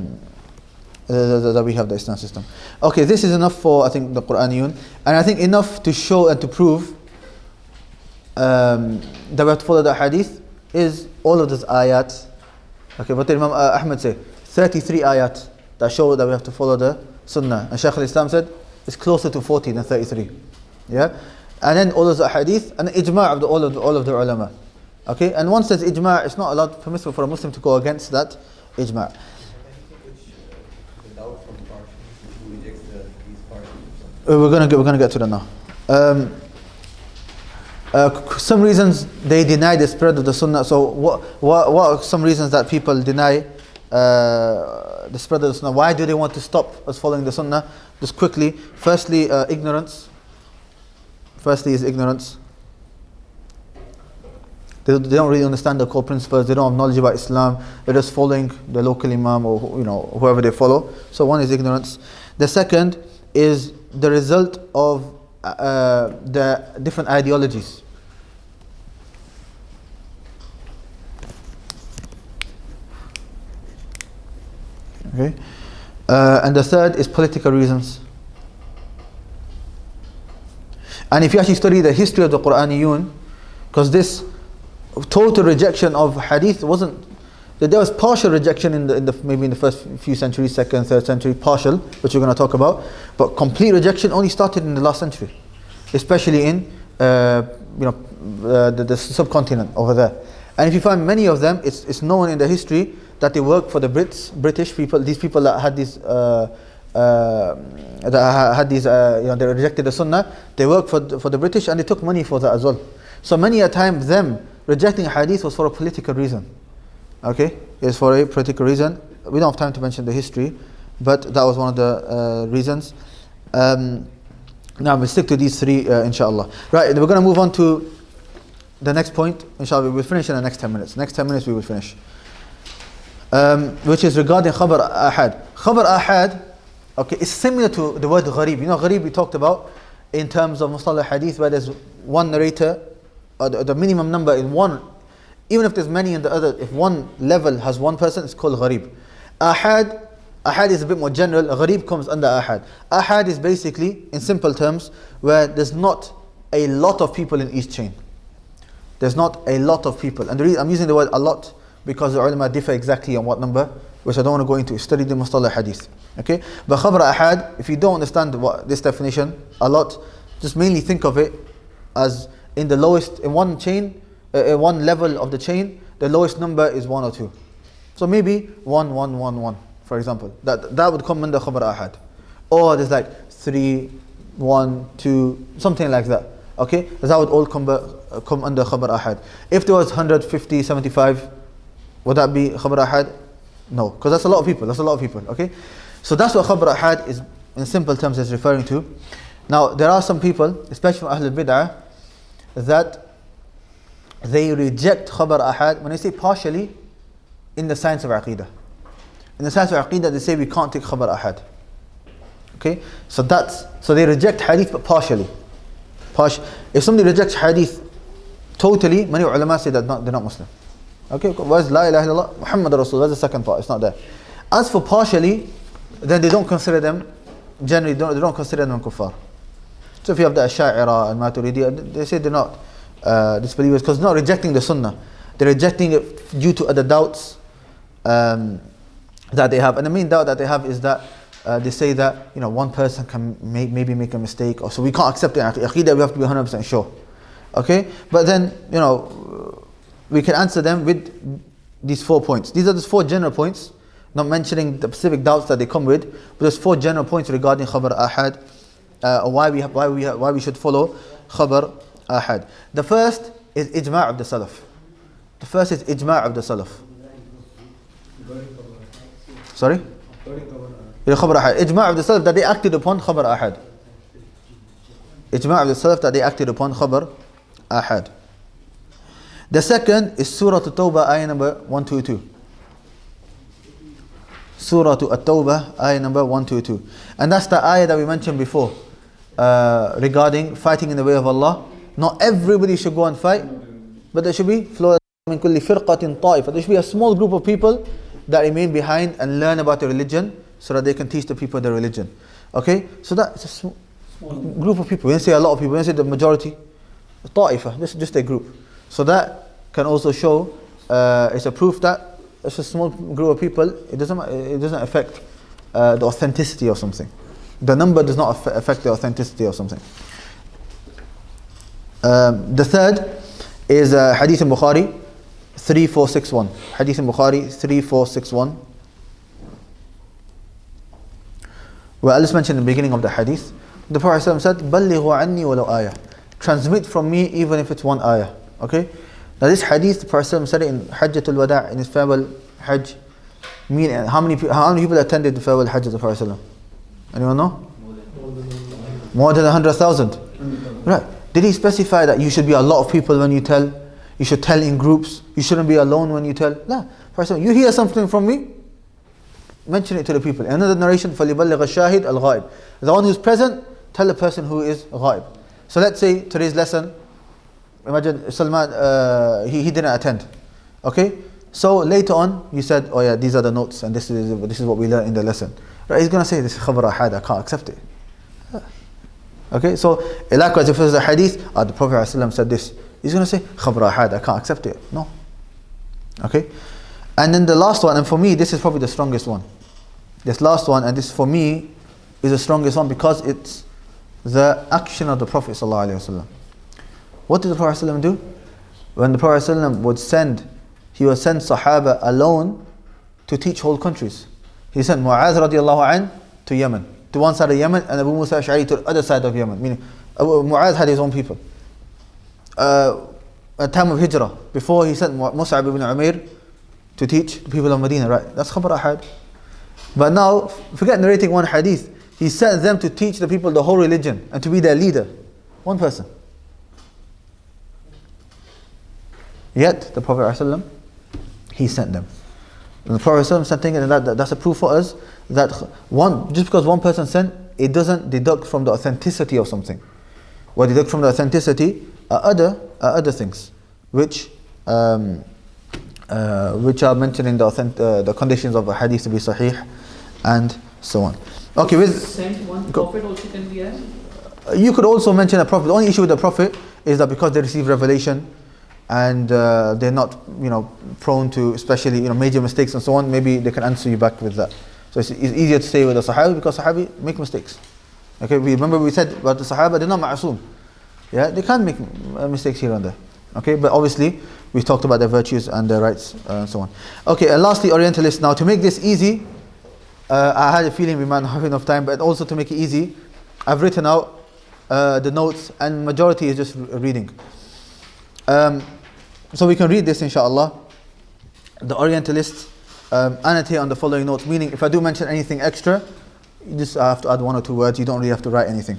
we have the Isnad system. Okay, this is enough for, I think, the Quraniyun, and I think enough to show and to prove that we have to follow the Hadith is all of those ayat. Okay, what did Imam Ahmad say? 33 ayat that show that we have to follow the Sunnah. And Shaykh al-Islam said it's closer to 40 than 33. Yeah, and then all of the Hadith and the ijma' of all of the ulama. Okay, and once there's ijma', it's not allowed permissible for a Muslim to go against that ijma'. Without from partially, who rejects these partially. We're gonna get to that now. Some reasons they deny the spread of the Sunnah. So what are some reasons that people deny the spread of the Sunnah? Why do they want to stop us following the Sunnah? Just quickly. Firstly, ignorance. Firstly is ignorance. They don't really understand the core principles. They don't have knowledge about Islam. They're just following the local imam or whoever they follow. So one is ignorance. The second is the result of the different ideologies. Okay, and the third is political reasons. And if you actually study the history of the Quraniyun, because this total rejection of Hadith wasn't, there was partial rejection in the maybe in the first few centuries, second, third century, partial, which we're going to talk about, but complete rejection only started in the last century, especially in the subcontinent over there. And if you find many of them, it's known in the history that they work for the British people, these people that had these they rejected the Sunnah. They worked for the British, and they took money for that as well. So many a time them rejecting Hadith was for a political reason. Okay, it's for a political reason. We don't have time to mention the history, but that was one of the reasons. Now we'll stick to these three, inshallah. Right, we're going to move on to the next point. Inshallah, we will finish in the next 10 minutes. Next 10 minutes we will finish. Which is regarding Khabar Ahad. Khabar Ahad, okay, is similar to the word Gharib. You know, Gharib we talked about in terms of Mustalah Hadith, where there's one narrator, or the minimum number in one, even if there's many in the other, if one level has one person, it's called Gharib. Ahad is a bit more general. Gharib comes under Ahad. Ahad is basically, in simple terms, where there's not a lot of people in each chain. There's not a lot of people. And the reason I'm using the word a lot, because the ulama differ exactly on what number, which I don't want to go into. Study the Mustalah Hadith. Okay? But Khabar Ahad, if you don't understand this definition a lot, just mainly think of it as in the lowest, in one chain, one level of the chain, the lowest number is 1 or 2. So maybe 1, 1, 1, 1, for example. That would come under Khabar Ahad. Or there's like 3, 1, 2, something like that. Okay? That would all come under Khabar Ahad. If there was 150, 75, would that be Khabar Ahad? No, because that's a lot of people. Okay? So that's what Khabar Ahad is, in simple terms, is referring to. Now, there are some people, especially from Ahlul Bid'ah, that they reject Khabar Ahad, when they say partially, in the science of Aqeedah. In the science of Aqeedah, they say we can't take Khabar Ahad. Okay? So they reject Hadith, but partially. If somebody rejects Hadith totally, many ulama say that they're not Muslim. Okay, where's La ilaha illallah, Muhammad Rasul, that's the second part, it's not there. As for partially, then they don't consider them, generally they don't consider them kuffar. So if you have the Ash'a'ira and Maturidi, they say they're not disbelievers, because they're not rejecting the Sunnah. They're rejecting it due to other doubts that they have. And the main doubt that they have is that they say that one person can maybe make a mistake, or so we can't accept it. Aqeedah, we have to be 100% sure. Okay, but then we can answer them with these 4 points. These are just 4 general points, not mentioning the specific doubts that they come with, but there's 4 general points regarding khabar ahad, why we should follow khabar ahad. The first is ijma' of the salaf. The first is ijma' of the salaf. Sorry? Khabar ahad. Ijma' of the salaf that they acted upon khabar ahad. Ijma' of the salaf that they acted upon khabar ahad. The second is Surah At-Tawbah, ayah number 122. Surah At-Tawbah, ayah number 122. And that's the ayah that we mentioned before regarding fighting in the way of Allah. Not everybody should go and fight, but there should be min kulli firqatin ta'ifa. There should be a small group of people that remain behind and learn about the religion so that they can teach the people the religion. Okay? So that's a small group of people. We didn't say a lot of people, we didn't say the majority. Ta'ifa, this is just a group. So that can also show, it's a proof that it's a small group of people, it doesn't affect the authenticity of something. The number does not affect the authenticity of something. The third is Hadith in Bukhari 3461. Hadith in Bukhari 3461. Well, let's mention the beginning of the hadith. The Prophet said, "Ballighu anni walau ayah." Transmit from me even if it's one ayah. Okay? Now this hadith, the Prophet said it in Hajjatul Wada', in his farewell Hajj. How many people attended the farewell Hajj of the Prophet? Anyone know? More than 100,000. Right. Did he specify that you should be a lot of people when you tell? You should tell in groups. You shouldn't be alone when you tell. No. Prophet, you hear something from me? Mention it to the people. Another narration, فَلِبَلِّغَ الشَّاهِدْ الْغَائِبِ. The one who's present, tell the person who is ghaib. So let's say today's lesson, imagine Salman, he didn't attend. Okay? So later on, you said, oh yeah, these are the notes and this is what we learned in the lesson. Right? He's going to say, this is khabar ahad, I can't accept it. Okay? So likewise, if it's a hadith, the Prophet ﷺ said this. He's going to say, khabar ahad, I can't accept it. No. Okay? And then the last one, and for me, this is probably the strongest one. This last one, and this for me, is the strongest one because it's the action of the Prophet ﷺ. What did the Prophet ﷺ do? When the Prophet ﷺ would send, he would send Sahaba alone to teach whole countries. He sent Mu'adh radiallahu anh to Yemen, to one side of Yemen, and Abu Musa Ash'ari to the other side of Yemen. Meaning, Mu'adh had his own people. At time of Hijrah, before he sent Mus'ab ibn Umair to teach the people of Medina, right? That's khabar ahad. But now, forget narrating one hadith. He sent them to teach the people the whole religion and to be their leader. One person. Yet, the Prophet ﷺ, he sent them. And the Prophet ﷺ said, and that's a proof for us that just because one person sent, it doesn't deduct from the authenticity of something. What deduct from the authenticity are other things, which are mentioned in the conditions of a hadith to be sahih, and so on. Okay, sent one prophet also can be added? You could also mention a prophet. The only issue with the prophet is that because they receive revelation and they're not, prone to especially major mistakes and so on, maybe they can answer you back with that. So it's easier to stay with the Sahabi because Sahabi make mistakes. Okay, remember we said about the Sahaba, they're not ma'asum. Yeah, they can make mistakes here and there. Okay, but obviously we talked about their virtues and their rights and so on. Okay, and lastly, Orientalists. Now to make this easy, I had a feeling we might not have enough time, but also to make it easy, I've written out the notes, and majority is just reading. So we can read this inshallah. The Orientalists annotate on the following notes, meaning if I do mention anything extra, you just have to add 1 or 2 words, you don't really have to write anything.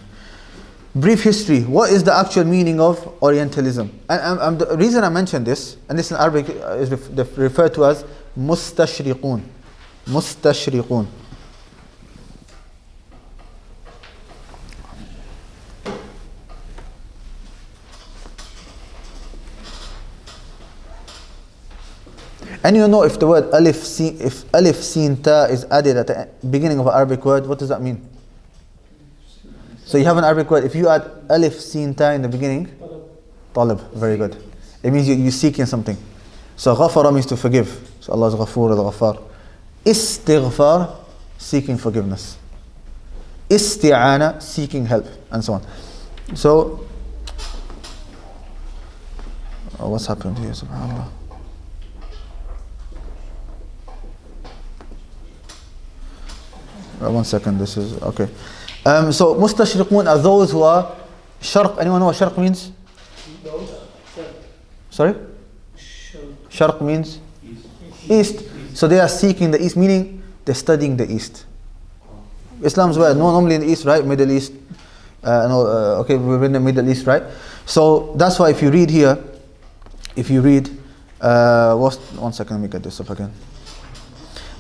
Brief history. What is the actual meaning of Orientalism? And the reason I mentioned this, and this in Arabic is referred to as mustashriqun. Mustashriqun. And you know if the word alif sin ta is added at the beginning of an Arabic word, what does that mean? So you have an Arabic word, if you add alif sin ta in the beginning, talib, very good. It means you're seeking something. So ghafara means to forgive. So Allah is Ghafoor al-Ghaffar. Istighfar, seeking forgiveness. Isti'ana, seeking help, and so on. So, what's happened here, subhanAllah? One second, this is okay. So mustashriqun are those who are sharq. Anyone know what sharq means? Sorry? Sharq means east. So they are seeking the east, meaning they're studying the east. Islam's where normally in the east, right? Middle East. Okay, we're in the Middle East, right? So that's why if you read here, one second, let me get this up again.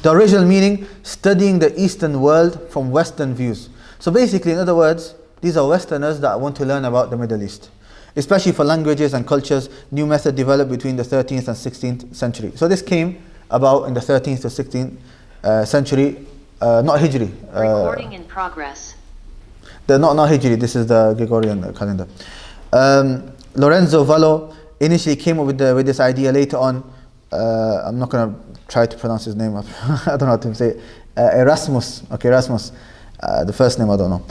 The original meaning, studying the Eastern world from Western views. So basically, in other words, these are Westerners that want to learn about the Middle East. Especially for languages and cultures, new method developed between the 13th and 16th century. So this came about in the 13th to 16th century, not Hijri. Recording in progress. Not Hijri, this is the Gregorian calendar. Lorenzo Vallo initially came up with this idea later on. I'm not going to try to pronounce his name. I don't know how to say it. Erasmus. Okay, Erasmus. The first name I don't know.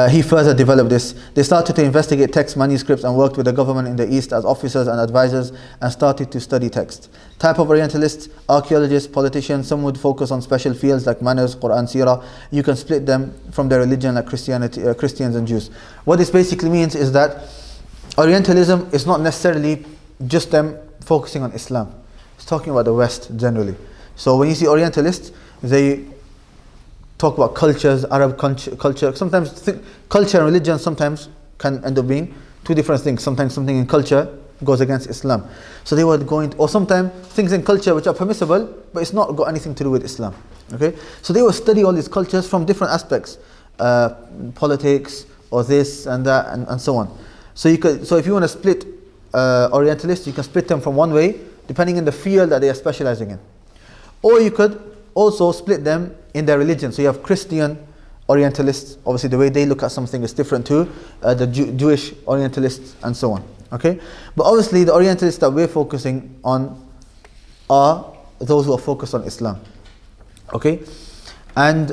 He further developed this. They started to investigate text manuscripts and worked with the government in the East as officers and advisors and started to study text. Type of Orientalists, archaeologists, politicians, some would focus on special fields like manners, Quran, Sirah. You can split them from their religion like Christians and Jews. What this basically means is that Orientalism is not necessarily just them focusing on Islam. It's talking about the West generally. So when you see Orientalists, they talk about cultures, Arab culture. Sometimes culture and religion sometimes can end up being two different things. Sometimes something in culture goes against Islam. So they were going, or sometimes things in culture which are permissible, but it's not got anything to do with Islam. Okay, so they will study all these cultures from different aspects, politics or this and that and so on. So if you want to split Orientalists, you can split them from one way, depending on the field that they are specializing in. Or you could also split them in their religion. So you have Christian Orientalists, obviously the way they look at something is different to the Jewish Orientalists and so on. Okay, but obviously the Orientalists that we're focusing on are those who are focused on Islam. Okay, and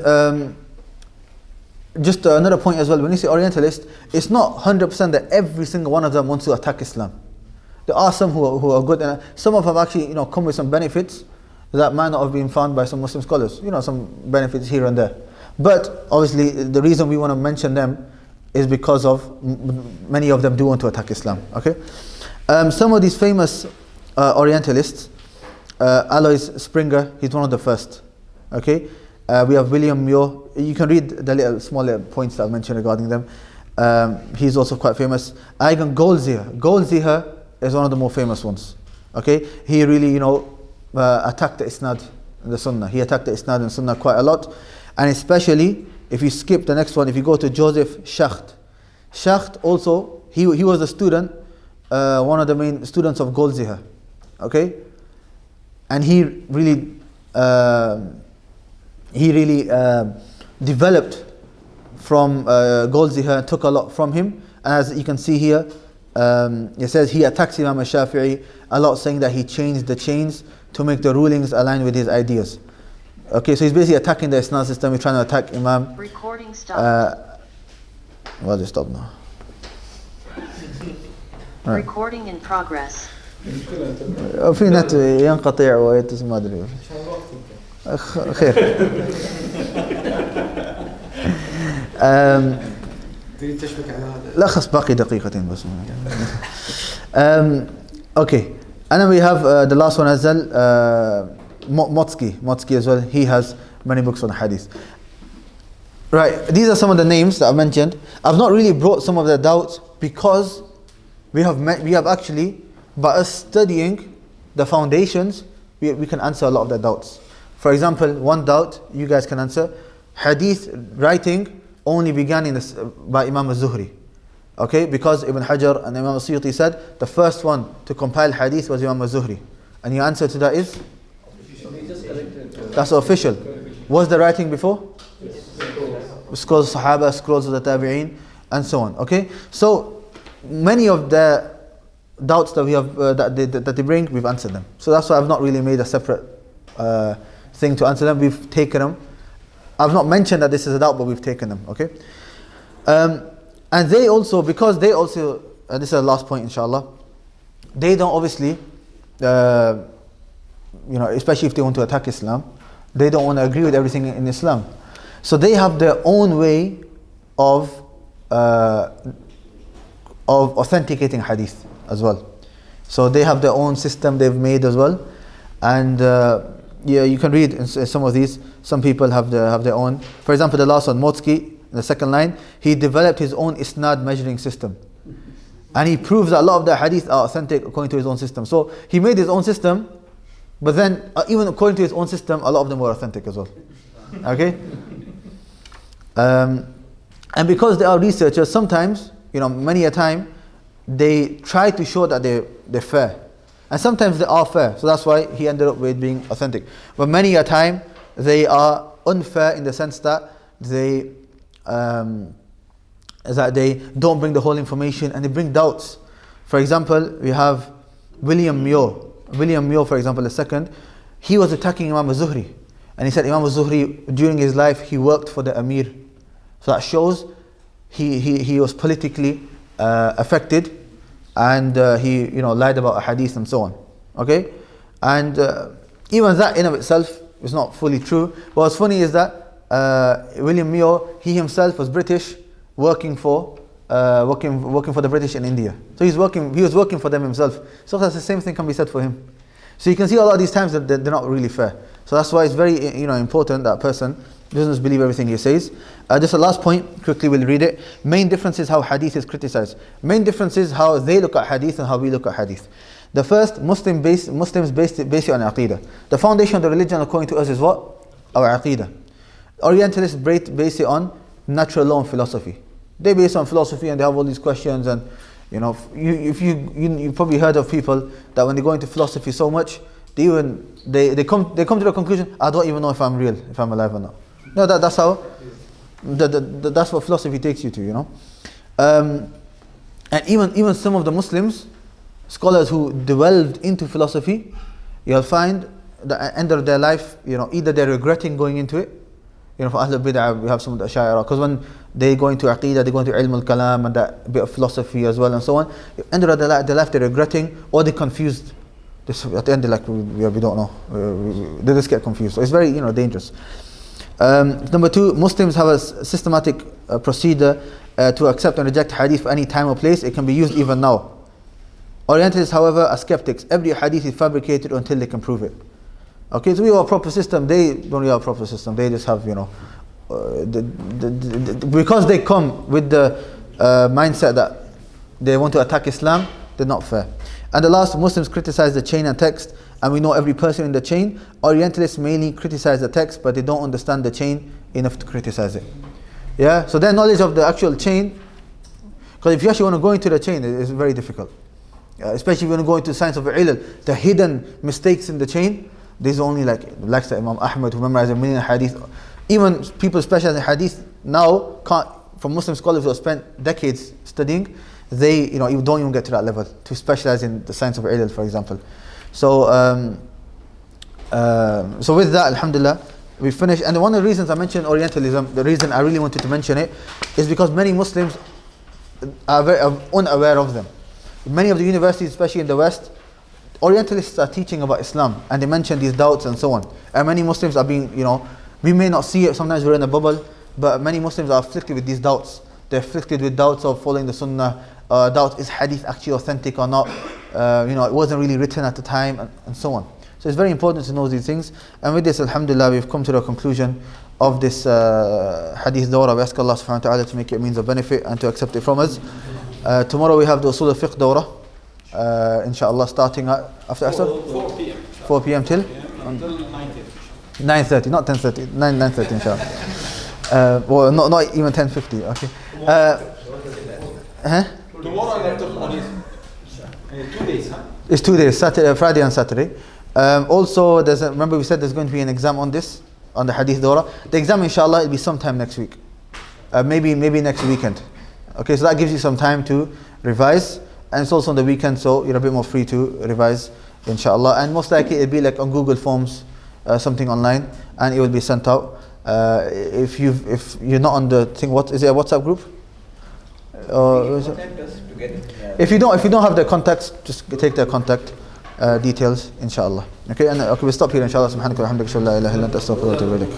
just another point as well, when you say Orientalist, it's not 100% that every single one of them wants to attack Islam. There are some who are good, and some of them have actually come with some benefits that might not have been found by some Muslim scholars. Some benefits here and there. But obviously the reason we want to mention them is because of many of them do want to attack Islam. Okay, some of these famous Orientalists, Alois Springer, he's one of the first. Okay, we have William Muir. You can read the small points that I mentioned regarding them. He's also quite famous. Eigen Goldziher is one of the more famous ones. Okay, he really attacked the Isnad and the Sunnah. He attacked the Isnad and Sunnah quite a lot, and especially if you skip the next one, if you go to Joseph Schacht also, he was a student, one of the main students of Goldziher. Okay, and he really developed from Goldziher, took a lot from him. As you can see here, it says he attacks Imam al-Shafi'i a lot, saying that he changed the chains to make the rulings align with his ideas. Okay, so he's basically attacking the Isnad system. He's trying to attack Imam. Recording stopped. Well, just stop now. Recording in progress. في نت ينقطع ويتصل ما أدري. خير. تريد تشبك على هذا؟ لا خص باقي دقيقتين بس. Okay, and then we have the last one as well, Motsky as well. He has many books on Hadith. Right, these are some of the names that I've mentioned. I've not really brought some of the doubts because we have actually, by us studying the foundations, we can answer a lot of the doubts. For example, one doubt you guys can answer: Hadith writing only began by Imam al-Zuhri. Okay, because Ibn Hajar and Imam al-Suyuti said the first one to compile Hadith was Imam al-Zuhri. And your answer to that is? That's official. Was the writing before? Scrolls of Sahaba, scrolls of the Tabi'een, and so on. Okay, so many of the doubts that we have that they bring, we've answered them. So that's why I've not really made a separate thing to answer them. We've taken them. I've not mentioned that this is a doubt, but we've taken them. Okay, and they also, because they also, this is the last point, inshallah. They don't obviously, especially if they want to attack Islam, they don't want to agree with everything in Islam. So they have their own way of authenticating hadith as well. So they have their own system they've made as well, and yeah, you can read in some of these. Some people have their own. For example, the last one, Motsky, the second line, he developed his own isnad measuring system, and he proves that a lot of the hadith are authentic according to his own system. So he made his own system, but then even according to his own system, a lot of them were authentic as well. Okay. And because they are researchers, sometimes, many a time, they try to show that they're fair. And sometimes they are fair, so that's why he ended up with being authentic. But many a time, they are unfair in the sense that they don't bring the whole information and they bring doubts. For example, we have William Muir. William Muir, for example, the second, he was attacking Imam al-Zuhri. And he said Imam al-Zuhri, during his life, he worked for the Amir. So that shows he was politically affected, and he lied about a hadith and so on. Okay, and even that in of itself is not fully true. But what's funny is that William Muir, he himself was British, working for the British in India. So he was working for them himself. So that's the same thing can be said for him. So you can see a lot of these times that they're not really fair. So that's why it's very important that a person doesn't just believe everything he says. Just a last point, quickly we'll read it. Main difference is how hadith is criticized. Main difference is how they look at hadith and how we look at hadith. The first, Muslims base it on aqidah. The foundation of the religion according to us is what? Our aqidah. Orientalists base it on natural law and philosophy. They base on philosophy and they have all these questions, and you probably heard of people that when they go into philosophy so much, they come to the conclusion, I don't even know if I'm real, if I'm alive or not. No, that's how. That's what philosophy takes you to, and even some of the Muslims, scholars who delved into philosophy, you'll find that at the end of their life, either they're regretting going into it. For Ahlul Bid'ah, we have some of the Ash'ari, because when they go into Aqidah, they go into Ilm al-Kalam and that bit of philosophy as well and so on. At the end of their life, they're regretting or they're confused. At the end, they're like, we don't know. They just get confused. So it's very, dangerous. Number two, Muslims have a systematic procedure to accept and reject hadith for any time or place. It can be used even now. Orientalists, however, are skeptics. Every hadith is fabricated until they can prove it. Okay, so we have a proper system. They don't have a proper system. They just have, because they come with the mindset that they want to attack Islam, they're not fair. And the last, Muslims criticize the chain and text, and we know every person in the chain. Orientalists mainly criticize the text, but they don't understand the chain enough to criticize it. Yeah, so their knowledge of the actual chain, because if you actually want to go into the chain, it's very difficult. Especially if you want to go into science of ilal, the hidden mistakes in the chain. There's only like Imam Ahmad who memorized 1 million hadith. Even people specialized in hadith now from Muslim scholars who have spent decades studying, they don't even get to that level to specialize in the science of ilal, for example. So so with that, alhamdulillah, we finished. And one of the reasons I mentioned Orientalism, the reason I really wanted to mention it, is because many Muslims are very unaware of them. Many of the universities, especially in the West, Orientalists are teaching about Islam, and they mention these doubts and so on. And many Muslims are being, we may not see it, sometimes we're in a bubble, but many Muslims are afflicted with these doubts. They're afflicted with doubts of following the Sunnah, doubt, is hadith actually authentic or not? It wasn't really written at the time, and so on. So it's very important to know these things. And with this, alhamdulillah, we've come to the conclusion of this hadith dawrah. We ask Allah subhanahu wa ta'ala to make it a means of benefit and to accept it from us. Tomorrow we have the Usul al-Fiqh dawrah. Inshallah, starting after Asr? 4 p.m. 4 p.m. till? Until 9:30, not 10:30. 9:30 inshallah. Well, not even 10:50. Okay. Tomorrow and after morning. 2 days, huh? It's 2 days, Saturday, Friday and Saturday. Also, remember we said there's going to be an exam on this, on the Hadith Dawrah. The exam, inshallah, will be sometime next week. Maybe next weekend. Okay, so that gives you some time to revise. And it's also on the weekend, so you're a bit more free to revise, inshallah. And most likely it'll be like on Google Forms, something online, and it will be sent out. If you're not on the thing, what is it, a WhatsApp group? If you don't have the contacts, just take their contact details, inshallah. Okay, and we'll stop here, inshallah. Subhanaka wa bihamdika, la ilaha illa anta, astaghfiruka wa atubu ilaik.